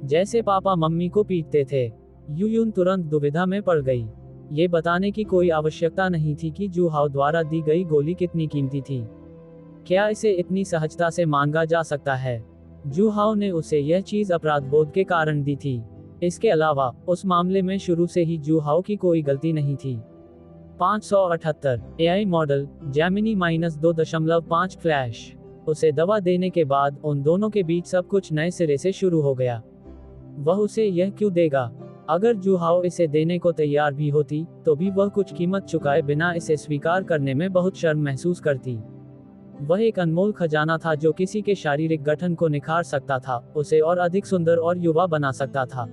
जैसे पापा मम्मी को पीटते थे। यू यून तुरंत दुविधा में पड़ गई। ये बताने की कोई आवश्यकता नहीं थी कि जू हाओ द्वारा दी गई गोली कितनी कीमती थी। क्या इसे इतनी सहजता से मांगा जा सकता है? जू हाओ ने उसे यह चीज अपराधबोध के कारण दी थी। इसके अलावा उस मामले में शुरू से ही जू हाओ की कोई गलती नहीं थी। 578 एआई मॉडल जेमिनी -2.5 फ्लैश। उसे दवा देने के बाद उन दोनों के बीच सब कुछ नए सिरे से शुरू हो गया। वह उसे यह क्यों देगा? अगर जू हाओ इसे देने को तैयार भी होती तो भी वह कुछ कीमत चुकाए बिना इसे स्वीकार करने में बहुत शर्म महसूस करती। वह एक अनमोल खजाना था जो किसी के शारीरिक गठन को निखार सकता था, उसे और अधिक सुंदर और युवा बना सकता था।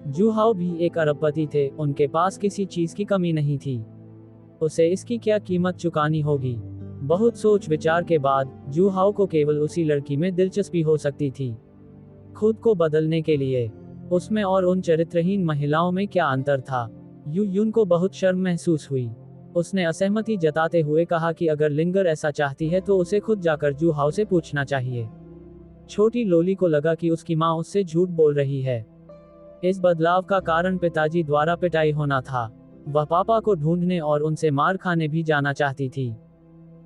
जू हाओ भी एक अरबपति थे, उनके पास किसी चीज की कमी नहीं थी। उसे इसकी क्या कीमत चुकानी होगी? बहुत सोच विचार के बाद जू हाओ को केवल उसी लड़की में दिलचस्पी हो सकती थी। खुद को बदलने के लिए उसमें और उन चरित्रहीन महिलाओं में क्या अंतर था? यू यून को बहुत शर्म महसूस हुई। उसने असहमति जताते हुए कहा कि अगर लिंगर ऐसा चाहती है तो उसे खुद जाकर जू हाओ से पूछना चाहिए। छोटी लोली को लगा कि उसकी माँ उससे झूठ बोल रही है। इस बदलाव का कारण पिताजी द्वारा पिटाई होना था। वह पापा को ढूंढने और उनसे मार खाने भी जाना चाहती थी।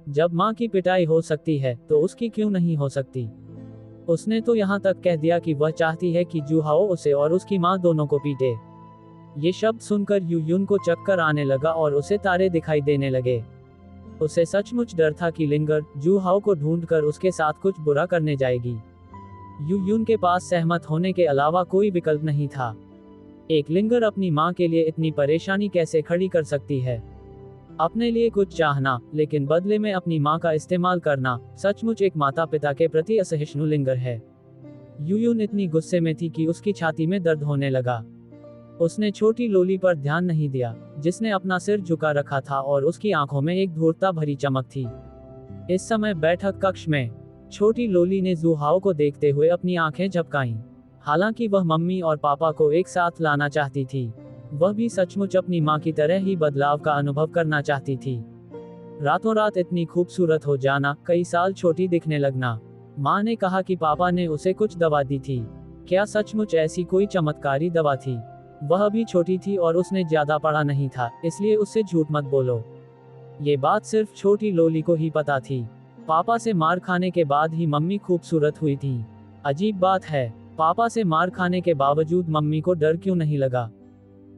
जब माँ की पिटाई हो सकती है तो उसकी क्यों नहीं हो सकती? उसने तो यहाँ तक कह दिया कि वह चाहती है कि जू हाओ उसे और उसकी माँ दोनों को पीटे। ये शब्द सुनकर यू यून को चक्कर आने लगा और उसे तारे दिखाई देने लगे। उसे सचमुच डर था कि लिंगर जू हाओ को ढूंढकर उसके साथ कुछ बुरा करने जाएगी। यू यून के पास सहमत होने के अलावा कोई विकल्प नहीं था। एक लिंगर अपनी माँ के लिए इतनी परेशानी कैसे खड़ी कर सकती है? अपने लिए कुछ चाहना, लेकिन बदले में अपनी माँ का इस्तेमाल करना, सचमुच एक माता पिता के प्रति असहिष्णु लिंगर है। यू यून इतनी गुस्से में थी कि उसकी छाती में दर्द होने लगा। उसने छोटी लोली पर ध्यान नहीं दिया, जिसने अपना सिर झुका रखा था और उसकी आंखों में एक धूर्तता भरी चमक थी। इस समय बैठक कक्ष में छोटी लोली ने जू हाओ को देखते हुए अपनी आंखें झपकाईं। हालांकि वह मम्मी और पापा को एक साथ लाना चाहती थी, वह भी सचमुच अपनी माँ की तरह ही बदलाव का अनुभव करना चाहती थी। रातों रात इतनी खूबसूरत हो जाना, कई साल छोटी दिखने लगना। माँ ने कहा कि पापा ने उसे कुछ दवा दी थी। क्या सचमुच ऐसी कोई चमत्कारी दवा थी? वह भी छोटी थी और उसने ज्यादा पढ़ा नहीं था, इसलिए उससे झूठ मत बोलो। ये बात सिर्फ छोटी लोली को ही पता थी। पापा से मार खाने के बाद ही मम्मी खूबसूरत हुई थी। अजीब बात है, पापा से मार खाने के बावजूद मम्मी को डर क्यों नहीं लगा?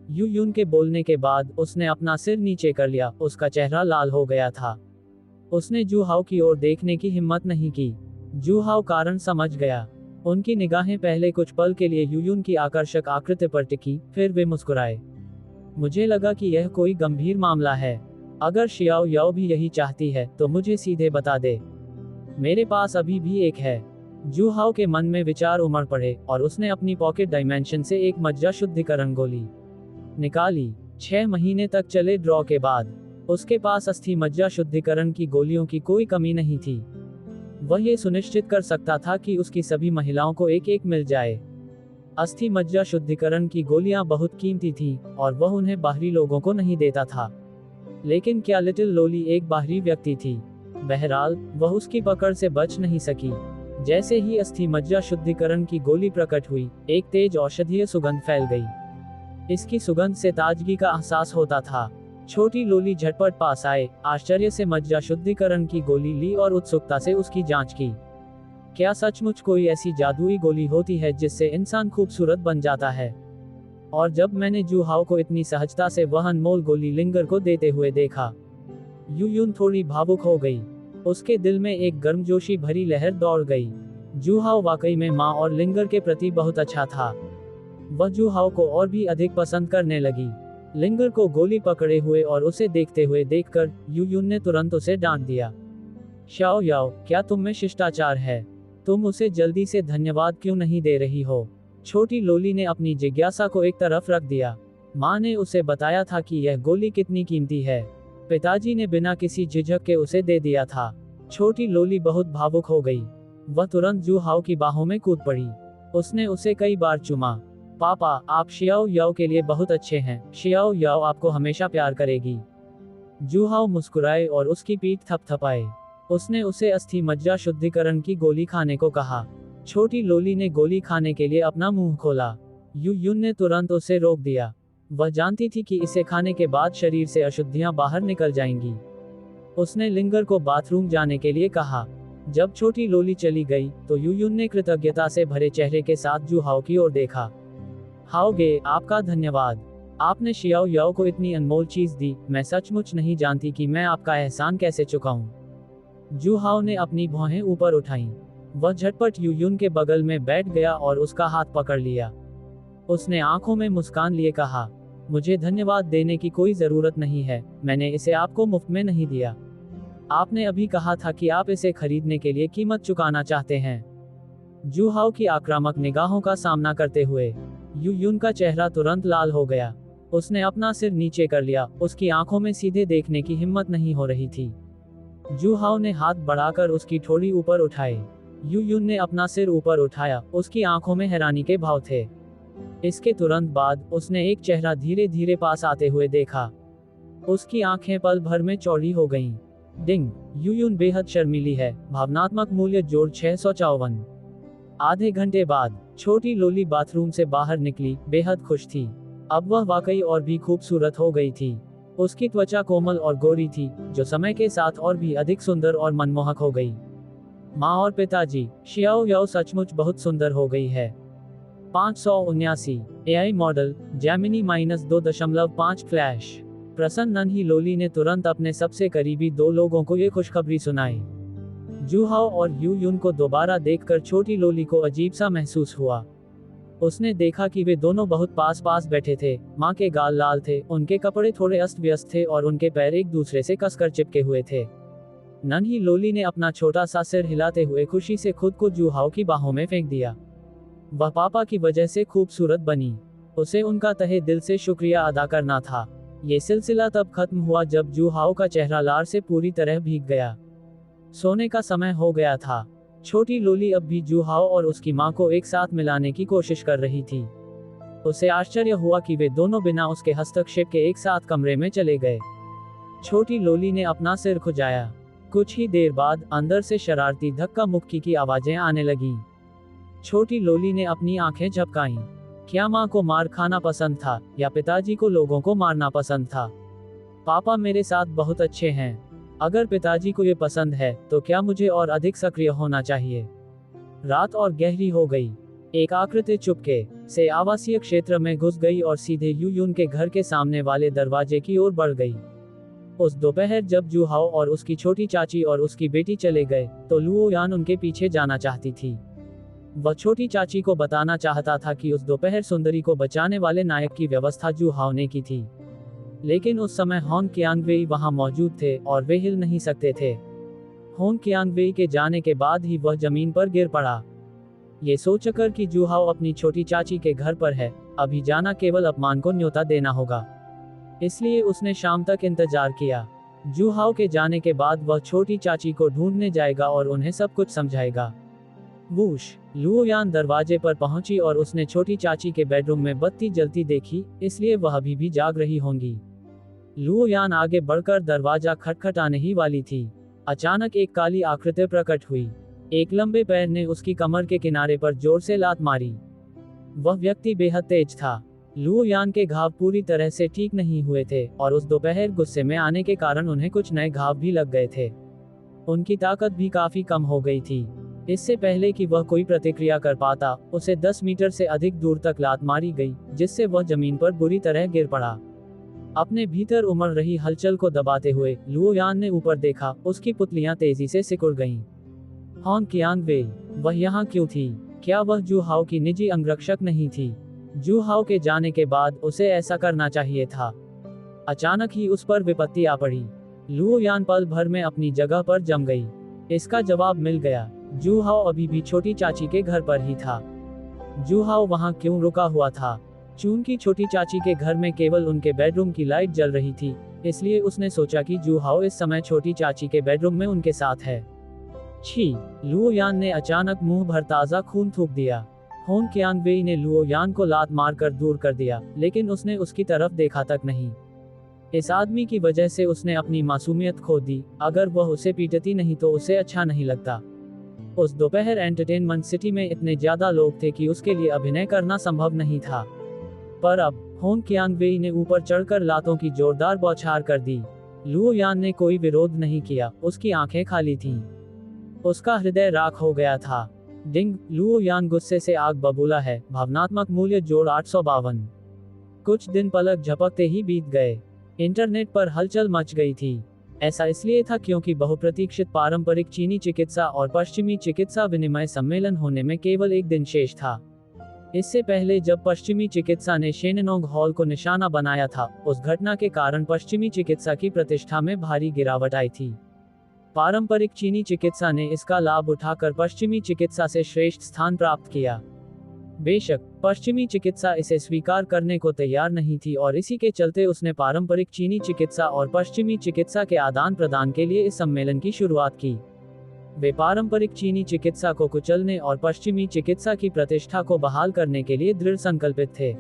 यू यून के बोलने के बाद उसने अपना सिर नीचे कर लिया, उसका चेहरा लाल हो गया था। उसने जू हाओ की ओर देखने की हिम्मत नहीं की। जू हाओ कारण समझ गया। उनकी निगाहें पहले कुछ पल के लिए यू यून की आकर्षक आकृति पर टिकी, फिर वे मुस्कुराए। मुझे लगा कि यह कोई गंभीर मामला है। अगर शियाओ याओ भी यही चाहती है तो मुझे सीधे बता दे। मेरे पास अभी भी एक है। जू हाओ के मन में विचार उमड़ पड़े और उसने अपनी पॉकेट डायमेंशन से एक मज्जा शुद्धिकरण गोली निकाली। 6 महीने तक चले ड्रॉ के बाद उसके पास अस्थि मज्जा शुद्धिकरण की गोलियों की कोई कमी नहीं थी। वह ये सुनिश्चित कर सकता था कि उसकी सभी महिलाओं को एक एक मिल जाए। अस्थि मज्जा शुद्धिकरण की गोलियां बहुत कीमती थीं और वह उन्हें बाहरी लोगों को नहीं देता था। लेकिन क्या लिटिल लोली एक बाहरी व्यक्ति थी? बहरहाल वह उसकी पकड़ से बच नहीं सकी। जैसे ही अस्थि मज्जा शुद्धिकरण की गोली प्रकट हुई, एक तेज औषधीय सुगंध फैल गई। इसकी सुगंध से ताजगी का एहसास होता था। छोटी लोली झटपट पास आए, आश्चर्य से मज्जा शुद्धिकरण की गोली ली और उत्सुकता से उसकी जांच की। क्या सचमुच कोई ऐसी जादुई गोली होती है जिससे इंसान खूबसूरत बन जाता है? और जब मैंने जू हाओ को इतनी सहजता से वह अनमोल गोली लिंगर को देते हुए देखा, यू यून थोड़ी भावुक हो गई। उसके दिल में एक गर्मजोशी भरी लहर दौड़ गई। जू हाओ वाकई में माँ और लिंगर के प्रति बहुत अच्छा था। वह जू हाओ को और भी अधिक पसंद करने लगी। लिंगर को गोली पकड़े हुए और उसे देखते हुए देखकर यू यून ने तुरंत उसे डांट दिया। शाओ याओ, क्या तुम में शिष्टाचार है? तुम उसे जल्दी से धन्यवाद क्यों नहीं दे रही हो? छोटी लोली ने अपनी जिज्ञासा को एक तरफ रख दिया। माँ ने उसे बताया था कि यह गोली कितनी कीमती है। पिताजी ने बिना किसी झिझक के उसे दे दिया था। छोटी लोली बहुत भावुक हो गई। वह तुरंत जू हाओ की बाहों में कूद पड़ी। उसने उसे कई बार चूमा। पापा, आप शियाओ याओ के लिए बहुत अच्छे हैं। शियाओ याओ आपको हमेशा प्यार करेगी। जू हाओ मुस्कुराए और उसकी पीठ थपथपाए। उसने उसे अस्थि मज्जा शुद्धिकरण की गोली खाने को कहा। छोटी लोली ने गोली खाने के लिए अपना मुंह खोला। यू यून ने तुरंत उसे रोक दिया। वह जानती थी कि इसे खाने के बाद शरीर से अशुद्धियां बाहर निकल जाएंगी। उसने लिंगर को बाथरूम जाने के लिए कहा। जब छोटी लोली चली गई तो यू यून ने कृतज्ञता से भरे चेहरे के साथ जू हाओ की ओर देखा। हाओ गे, आपका धन्यवाद। आपने शियाओ याओ को इतनी अनमोल चीज दी। मैं सचमुच नहीं जानती कि मैं आपका एहसान कैसे चुकाऊं। जू हाओ ने अपनी भौहें ऊपर उठाईं। वह झटपट यू यून के बगल में बैठ गया और उसका हाथ पकड़ लिया। उसने आंखों में मुस्कान लिए कहा, मुझे धन्यवाद देने की कोई जरूरत नहीं है। मैंने इसे आपको मुफ्त में नहीं दिया। आपने अभी कहा था कि आप इसे खरीदने के लिए कीमत चुकाना चाहते हैं। जू हाओ की आक्रामक निगाहों का सामना करते हुए यू यून का चेहरा तुरंत लाल हो गया। उसने अपना सिर नीचे कर लिया। उसकी आंखों में सीधे देखने की हिम्मत नहीं हो रही थी। जू हाओ ने हाथ बढ़ाकर उसकी ठोड़ी ऊपर उठाए। यू यून ने अपना सिर ऊपर उठाया। उसकी आंखों में हैरानी के भाव थे। इसके तुरंत बाद उसने एक चेहरा धीरे धीरे पास आते हुए देखा। उसकी आंखें पल भर में चौड़ी हो गईं। डिंग, यू यून बेहद शर्मीली है। भावनात्मक मूल्य जोड़ 654। आधे घंटे बाद छोटी लोली बाथरूम से बाहर निकली, बेहद खुश थी। अब वह वाकई और भी खूबसूरत हो गई थी। उसकी त्वचा कोमल और गोरी थी, जो समय के साथ और भी अधिक सुंदर और मनमोहक हो गई। माँ और पिताजी, शियाओ याओ सचमुच बहुत सुंदर हो गई है। 579 एआई मॉडल जेमिनी -2.5 फ्लैश। प्रसन्न नन्ही लोली ने तुरंत अपने सबसे करीबी दो लोगों को ये खुशखबरी सुनाई। जू हाओ और यू यून को दोबारा देखकर छोटी लोली को अजीब सा महसूस हुआ। उसने देखा कि वे दोनों बहुत पास पास बैठे थे। माँ के गाल लाल थे, उनके कपड़े थोड़े अस्त व्यस्त थे और उनके पैर एक दूसरे से कसकर चिपके हुए थे। नन्ही लोली ने अपना छोटा सा सिर हिलाते हुए खुशी से खुद को जू हाओ की बाहों में फेंक दिया। वह पापा की वजह से खूबसूरत बनी। उसे उनका तहे दिल से शुक्रिया अदा करना था। ये सिलसिला तब खत्म हुआ जब जू हाओ का चेहरा लार से पूरी तरह भीग गया। सोने का समय हो गया था। छोटी लोली अब भी जू हाओ और उसकी माँ को एक साथ मिलाने की कोशिश कर रही थी। उसे आश्चर्य हुआ कि वे दोनों बिना उसके हस्तक्षेप के एक साथ कमरे में चले गए। छोटी लोली ने अपना सिर खुजाया। कुछ ही देर बाद अंदर से शरारती धक्का मुक्की की आवाजें आने लगीं। छोटी लोली ने अपनी आंखें झपकाईं। क्या माँ को मार खाना पसंद था या पिताजी को लोगों को मारना पसंद था? पापा मेरे साथ बहुत अच्छे हैं। अगर पिताजी को ये पसंद है तो क्या मुझे और अधिक सक्रिय होना चाहिए? रात और गहरी हो गई। एक आकृति चुपके से आवासीय क्षेत्र में घुस गई और सीधे यू यून के घर के सामने वाले दरवाजे की ओर बढ़ गई। उस दोपहर जब जू हाओ और उसकी छोटी चाची और उसकी बेटी चले गए तो लुओ यान उनके पीछे जाना चाहती थी। वह छोटी चाची को बताना चाहता था कि उस दोपहर सुंदरी को बचाने वाले नायक की व्यवस्था जू हाओ ने की थी। लेकिन उस समय होन कियांगवेई वहां मौजूद थे और वे हिल नहीं सकते थे। होन कियांगवेई के जाने के बाद ही वह जमीन पर गिर पड़ा। ये सोचकर कि जू हाओ अपनी छोटी चाची के घर पर है, अभी जाना केवल अपमान को न्योता देना होगा। इसलिए उसने शाम तक इंतजार किया। जू हाओ के जाने के बाद वह छोटी चाची को ढूंढने जाएगा और उन्हें सब कुछ समझाएगा। वूश, लुओ यान दरवाजे पर पहुंची और उसने छोटी चाची के बेडरूम में बत्ती जलती देखी, इसलिए वह अभी भी जाग रही होंगी। लुओ यान आगे बढ़कर दरवाजा खटखटाने ही वाली थी। अचानक एक काली आकृति प्रकट हुई। एक लंबे पैर ने उसकी कमर के किनारे पर जोर से लात मारी। वह व्यक्ति बेहद तेज था। लुओ यान के घाव पूरी तरह से ठीक नहीं हुए थे और उस दोपहर गुस्से में आने के कारण उन्हें कुछ नए घाव भी लग गए थे। उनकी ताकत भी काफी कम हो गई थी। इससे पहले कि वह कोई प्रतिक्रिया कर पाता, उसे 10 मीटर से अधिक दूर तक लात मारी गई, जिससे वह जमीन पर बुरी तरह गिर पड़ा। अपने भीतर उमड़ रही हलचल को दबाते हुए लुओ यान ने ऊपर देखा। उसकी पुतलियां तेजी से सिकुड़ गईं। होंग कियांगवेई, वह यहाँ क्यों थी? क्या वह जू हाओ की निजी अंगरक्षक नहीं थी? जू हाओ के जाने के बाद उसे ऐसा करना चाहिए था। अचानक ही उस पर विपत्ति आ पड़ी। लुओ यान पल भर में अपनी जगह पर जम गई। इसका जवाब मिल गया। जू हाओ अभी भी छोटी चाची के घर पर ही था। जू हाओ वहां क्यों रुका हुआ था? चून की छोटी चाची के घर में केवल उनके बेडरूम की लाइट जल रही थी, इसलिए उसने सोचा कि जू हाओ इस समय छोटी चाची के बेडरूम में उनके साथ है। छी! लुओ यान ने अचानक मुंह भर ताजा खून थूक दिया। होंग कियांगवेई ने लुओ यान को लात मारकर दूर कर दिया, लेकिन उसने उसकी तरफ देखा तक नहीं। इस आदमी की वजह से उसने अपनी मासूमियत खो दी। अगर वह उसे पीटती नहीं तो उसे अच्छा नहीं लगता। उस दोपहर एंटरटेनमेंट सिटी में इतने ज्यादा लोग थे कि उसके लिए अभिनय करना संभव नहीं था। पर अब होंग कियांगवेई ने ऊपर चढ़कर लातों की जोरदार बौछार कर दी। लुओ यान ने कोई विरोध नहीं किया। उसकी आंखें खाली थीं। उसका हृदय राख हो गया था। डिंग! लुओ यान गुस्से से आग बबूला है। भावनात्मक मूल्य जोड़ 852। कुछ दिन पलक झपकते ही बीत गए। इंटरनेट पर हलचल मच गई थी। ऐसा इसलिए था क्योंकि बहुप्रतीक्षित पारंपरिक चीनी चिकित्सा और पश्चिमी चिकित्सा विनिमय सम्मेलन होने में केवल एक दिन शेष था। इससे पहले जब पश्चिमी चिकित्सा ने शेननोंग हॉल को निशाना बनाया था, उस घटना के कारण पश्चिमी चिकित्सा की प्रतिष्ठा में भारी गिरावट आई थी। पारंपरिक चीनी चिकित्सा ने इसका लाभ उठाकर पश्चिमी चिकित्सा से श्रेष्ठ स्थान प्राप्त किया। बेशक पश्चिमी चिकित्सा इसे स्वीकार करने को तैयार नहीं थी और इसी के चलते उसने पारंपरिक चीनी चिकित्सा और पश्चिमी चिकित्सा के आदान प्रदान के लिए इस सम्मेलन की शुरुआत की। वे पारंपरिक चीनी चिकित्सा को कुचलने और पश्चिमी चिकित्सा की प्रतिष्ठा को बहाल करने के लिए दृढ़ संकल्पित थे।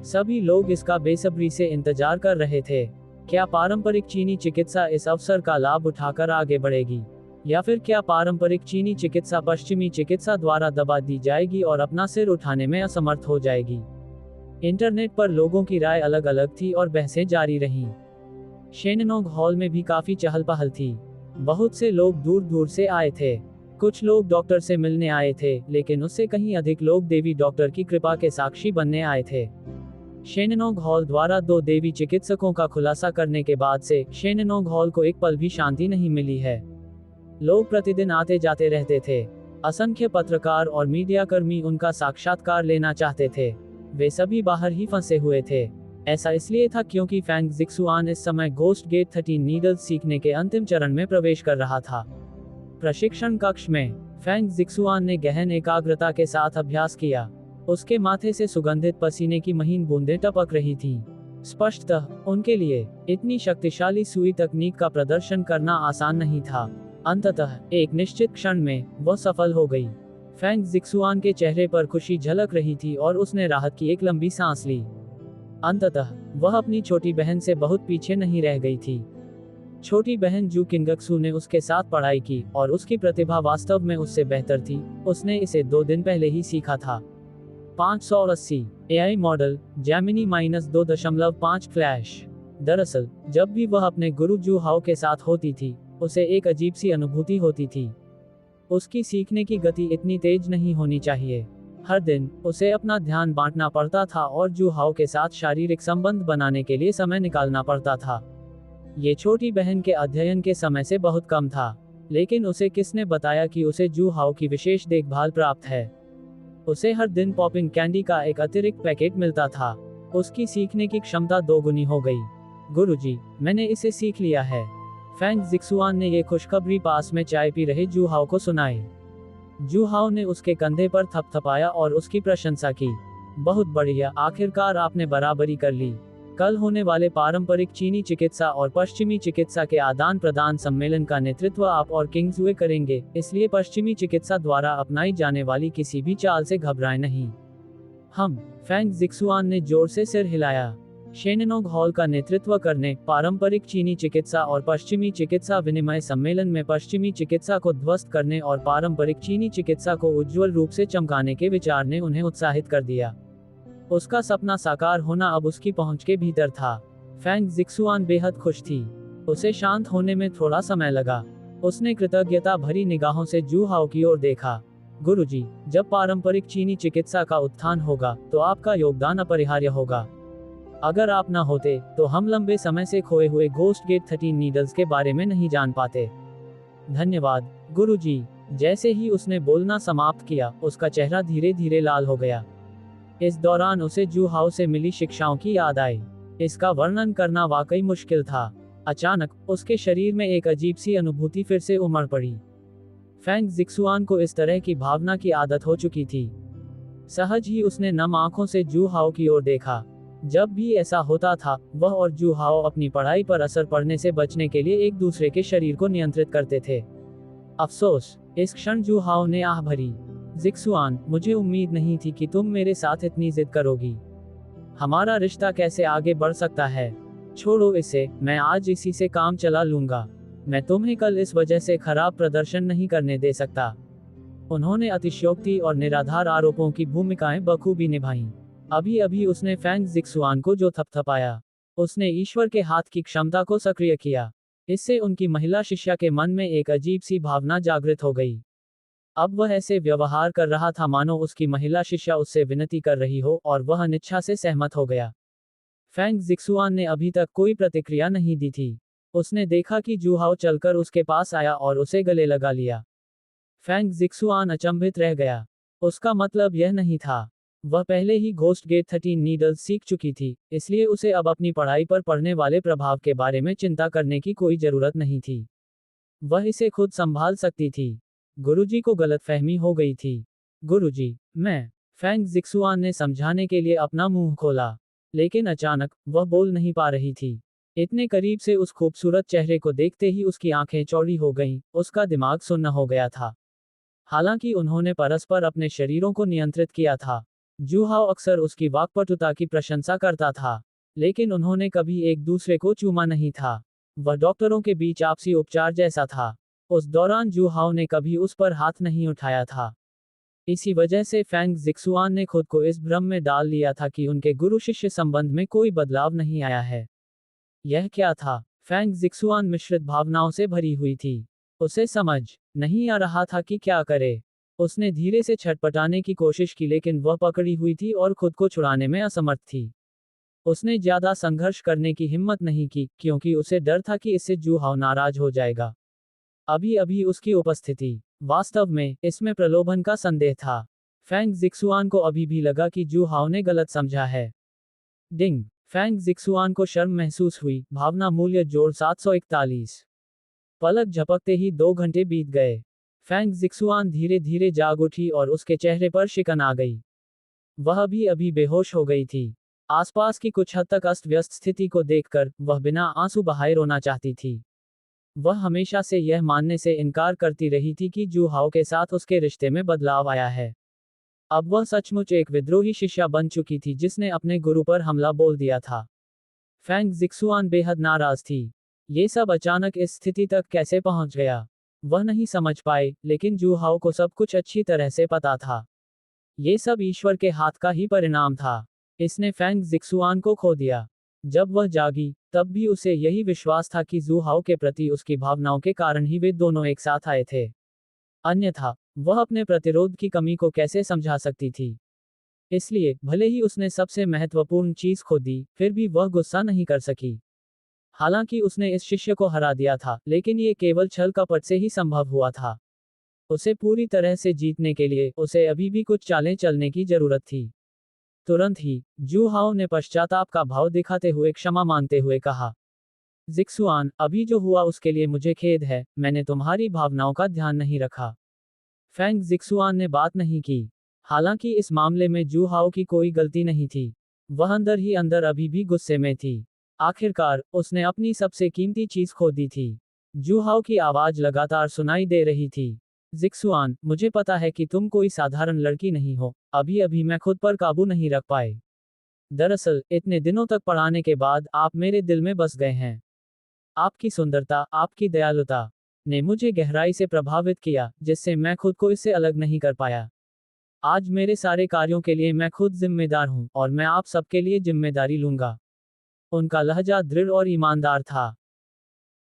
सभी लोग इसका बेसब्री से इंतजार कर रहे थे। क्या पारंपरिक चीनी चिकित्सा इस अवसर का लाभ उठाकर आगे बढ़ेगी, या फिर क्या पारंपरिक चीनी चिकित्सा पश्चिमी चिकित्सा द्वारा दबा दी जाएगी और अपना सिर उठाने में असमर्थ हो जाएगी? इंटरनेट पर लोगों की राय अलग अलग थी और बहसें जारी रहीं। शेननोंग हॉल में भी काफी चहल पहल थी। बहुत से लोग दूर दूर से आए थे। कुछ लोग डॉक्टर से मिलने आए थे, लेकिन उससे कहीं अधिक लोग देवी डॉक्टर की कृपा के साक्षी बनने आए थे। शेननोंग हॉल द्वारा 2 देवी चिकित्सकों का खुलासा करने के बाद से शेननोंग हॉल को एक पल भी शांति नहीं मिली है। लोग प्रतिदिन आते जाते रहते थे। असंख्य पत्रकार और मीडियाकर्मी उनका साक्षात्कार लेना चाहते थे। वे सभी बाहर ही फंसे हुए थे। ऐसा इसलिए था क्योंकि फेंग जिक्सुआन इस समय घोस्ट गेट 13 नीडल्स सीखने के अंतिम चरण में प्रवेश कर रहा था। प्रशिक्षण कक्ष में फेंग जिक्सुआन ने गहन एकाग्रता के साथ अभ्यास किया। उसके माथे से सुगंधित पसीने की महीन बूंदें टपक रही थीं। स्पष्टतः उनके लिए इतनी शक्तिशाली सुई तकनीक का प्रदर्शन करना आसान नहीं था। अंततः एक निश्चित क्षण में वह सफल हो गई। फेंग जिक्सुआन के चेहरे पर खुशी झलक रही थी और उसने राहत की एक लंबी सांस ली। अंततः वह अपनी छोटी बहन से बहुत पीछे नहीं रह गई थी। छोटी बहन जू किंगक्सू ने उसके साथ पढ़ाई की और उसकी प्रतिभा वास्तव में उससे बेहतर थी। उसने इसे 2 दिन पहले ही सीखा था। 580 एआई मॉडल जैमिनी -2.5 फ्लैश। दरअसल जब भी वह अपने गुरु जू हाओ के साथ होती थी, उसे एक अजीब सी अनुभूति होती थी। उसकी सीखने की गति इतनी तेज नहीं होनी चाहिए। हर दिन उसे अपना ध्यान बांटना पड़ता था और जू हाओ के साथ शारीरिक संबंध बनाने के लिए समय निकालना पड़ता था। ये छोटी बहन के अध्ययन के समय से बहुत कम था, लेकिन उसे किसने बताया कि उसे जू हाओ की विशेष देखभाल प्राप्त है। उसे हर दिन पॉपिंग कैंडी का एक अतिरिक्त पैकेट मिलता था। उसकी सीखने की क्षमता 2 गुनी हो गई। गुरुजी, मैंने इसे सीख लिया है। फेंग जिक्सुआन ने ये खुशखबरी पास में चाय पी रहे जू हाओ को सुनाई। जू हाओ ने उसके कंधे पर थपथपाया और उसकी प्रशंसा की। बहुत बढ़िया, आखिरकार आपने बराबरी कर ली। कल होने वाले पारंपरिक चीनी चिकित्सा और पश्चिमी चिकित्सा के आदान प्रदान सम्मेलन का नेतृत्व आप और किंग्सवे करेंगे, इसलिए पश्चिमी चिकित्सा द्वारा अपनाई जाने वाली किसी भी चाल से घबराएं नहीं। हम फेंग जिक्सुआन ने जोर से सिर हिलाया। शेननोग हॉल का नेतृत्व करने, पारंपरिक चीनी चिकित्सा और पश्चिमी चिकित्सा विनिमय सम्मेलन में पश्चिमी चिकित्सा को ध्वस्त करने और पारंपरिक चीनी चिकित्सा को उज्जवल रूप से चमकाने के विचार ने उन्हें उत्साहित कर दिया। उसका सपना साकार होना अब उसकी पहुंच के भीतर था। फेंग जिक्सुआन बेहद खुश थी। उसे शांत होने में थोड़ा समय लगा। उसने कृतज्ञता भरी निगाहों से जू हाओ की ओर देखा। गुरुजी, जब पारंपरिक चीनी चिकित्सा का उत्थान होगा तो आपका योगदान अपरिहार्य होगा। अगर आप न होते तो हम लंबे समय से खोए हुए घोस्ट गेट 13 नीडल्स के बारे में नहीं जान पाते। धन्यवाद गुरुजी। जैसे ही उसने बोलना समाप्त किया, उसका चेहरा धीरे धीरे लाल हो गया। इस दौरान उसे जू हाओ से मिली शिक्षाओं की याद आई। इसका वर्णन करना वाकई मुश्किल था। अचानक उसके शरीर में एक अजीब सी अनुभूति फिर से उमड़ पड़ी। फेंग जिक्सुआन को इस तरह की भावना की आदत हो चुकी थी। सहज ही उसने नम आंखों से जू हाओ की ओर देखा। जब भी ऐसा होता था, वह और जू हाओ अपनी पढ़ाई पर असर पड़ने से बचने के लिए एक दूसरे के शरीर को नियंत्रित करते थे। अफसोस, इस क्षण जू हाओ ने आह भरी। जिक्सुआन, मुझे उम्मीद नहीं थी कि तुम मेरे साथ इतनी जिद करोगी। हमारा रिश्ता कैसे आगे बढ़ सकता है? छोड़ो इसे, मैं आज इसी से काम चला लूंगा। मैं तुम्हें कल इस वजह से खराब प्रदर्शन नहीं करने दे सकता। उन्होंने अतिशयोक्ति और निराधार आरोपों की भूमिकाएं बखूबी निभाईं। अभी अभी उसने फेंग जिक्सुआन को जो थपथपाया, उसने ईश्वर के हाथ की क्षमता को सक्रिय किया। इससे उनकी महिला शिष्या के मन में एक अजीब सी भावना जागृत हो गई। अब वह ऐसे व्यवहार कर रहा था मानो उसकी महिला शिष्या उससे विनती कर रही हो, और वह अनिच्छा से सहमत हो गया। फेंग जिक्सुआन ने अभी तक कोई प्रतिक्रिया नहीं दी थी। उसने देखा कि जू हाओ चलकर उसके पास आया और उसे गले लगा लिया। फेंग जिक्सुआन अचंभित रह गया। उसका मतलब यह नहीं था। वह पहले ही घोस्ट गेट 13 नीडल्स सीख चुकी थी, इसलिए उसे अब अपनी पढ़ाई पर पड़ने वाले प्रभाव के बारे में चिंता करने की कोई जरूरत नहीं थी। वह इसे खुद संभाल सकती थी। गुरुजी को गलतफहमी हो गई थी। गुरुजी, मैं। फेंग जिक्सुआन ने समझाने के लिए अपना मुंह खोला, लेकिन अचानक वह बोल नहीं पा रही थी। इतने करीब से उस खूबसूरत चेहरे को देखते ही उसकी आंखें चौड़ी हो गईं, उसका दिमाग सुन्न हो गया था। हालांकि उन्होंने परस्पर अपने शरीरों को नियंत्रित किया था। जू हाओ अक्सर उसकी वाक्पटुता की प्रशंसा करता था, लेकिन उन्होंने कभी एक दूसरे को चूमा नहीं था। वह डॉक्टरों के बीच आपसी उपचार जैसा था। उस दौरान जू हाओ ने कभी उस पर हाथ नहीं उठाया था। इसी वजह से फेंग जिक्सुआन ने खुद को इस भ्रम में डाल लिया था कि उनके गुरु शिष्य संबंध में कोई बदलाव नहीं आया है। यह क्या था? फेंग जिक्सुआन मिश्रित भावनाओं से भरी हुई थी। उसे समझ नहीं आ रहा था कि क्या करे। उसने धीरे से छटपटाने की कोशिश की, लेकिन वह पकड़ी हुई थी और खुद को छुड़ाने में असमर्थ थी। उसने ज्यादा संघर्ष करने की हिम्मत नहीं की, क्योंकि उसे डर था कि इससे जू हाओ नाराज हो जाएगा। अभी अभी उसकी उपस्थिति, वास्तव में, इसमें प्रलोभन का संदेह था। फेंग जिक्सुआन को अभी भी लगा कि जू हाओ ने गलत समझा है। डिंग। फेंग जिक्सुआन को शर्म महसूस हुई। भावना मूल्य जोड़ 741। पलक झपकते ही 2 घंटे बीत गए। फेंग जिक्सुआन धीरे धीरे जाग उठी और उसके चेहरे पर शिकन आ गई। वह भी अभी बेहोश हो गई थी। आसपास की कुछ हद तक अस्त व्यस्त स्थिति को देखकर वह बिना आंसू बहाए रोना चाहती थी। वह हमेशा से यह मानने से इनकार करती रही थी कि जू हाओ के साथ उसके रिश्ते में बदलाव आया है। अब वह सचमुच एक विद्रोही शिष्या बन चुकी थी जिसने अपने गुरु पर हमला बोल दिया था। फेंग जिक्सुआन बेहद नाराज थी। ये सब अचानक इस स्थिति तक कैसे पहुंच गया? वह नहीं समझ पाए, लेकिन जू हाओ को सब कुछ अच्छी तरह से पता था। ये सब ईश्वर के हाथ का ही परिणाम था। इसने फेंग जिक्सुआन को खो दिया। जब वह जागी, तब भी उसे यही विश्वास था कि जू हाओ के प्रति उसकी भावनाओं के कारण ही वे दोनों एक साथ आए थे। अन्यथा वह अपने प्रतिरोध की कमी को कैसे समझा सकती थी? इसलिए भले ही उसने सबसे महत्वपूर्ण चीज खो दी, फिर भी वह गुस्सा नहीं कर सकी। हालांकि उसने इस शिष्य को हरा दिया था, लेकिन ये केवल छल कपट से ही संभव हुआ था। उसे पूरी तरह से जीतने के लिए उसे अभी भी कुछ चालें चलने की जरूरत थी। तुरंत ही जू हाओ ने पश्चाताप का भाव दिखाते हुए क्षमा मांगते हुए कहा, जिक्सुआन, अभी जो हुआ उसके लिए मुझे खेद है, मैंने तुम्हारी भावनाओं का ध्यान नहीं रखा। फेंग जिक्सुआन ने बात नहीं की। हालांकि इस मामले में जू हाओ की कोई गलती नहीं थी। वह अंदर ही अंदर अभी भी गुस्से में थी। आखिरकार उसने अपनी सबसे कीमती चीज खो दी थी। जू हाओ की आवाज लगातार सुनाई दे रही थी, जिक्सुआन, मुझे पता है कि तुम कोई साधारण लड़की नहीं हो। अभी अभी मैं खुद पर काबू नहीं रख पाए। दरअसल इतने दिनों तक पढ़ाने के बाद आप मेरे दिल में बस गए हैं। आपकी सुंदरता, आपकी दयालुता ने मुझे गहराई से प्रभावित किया, जिससे मैं खुद को इससे अलग नहीं कर पाया। आज मेरे सारे कार्यों के लिए मैं खुद जिम्मेदार हूँ और मैं आप सबके लिए जिम्मेदारी लूंगा। उनका लहजा दृढ़ और ईमानदार था।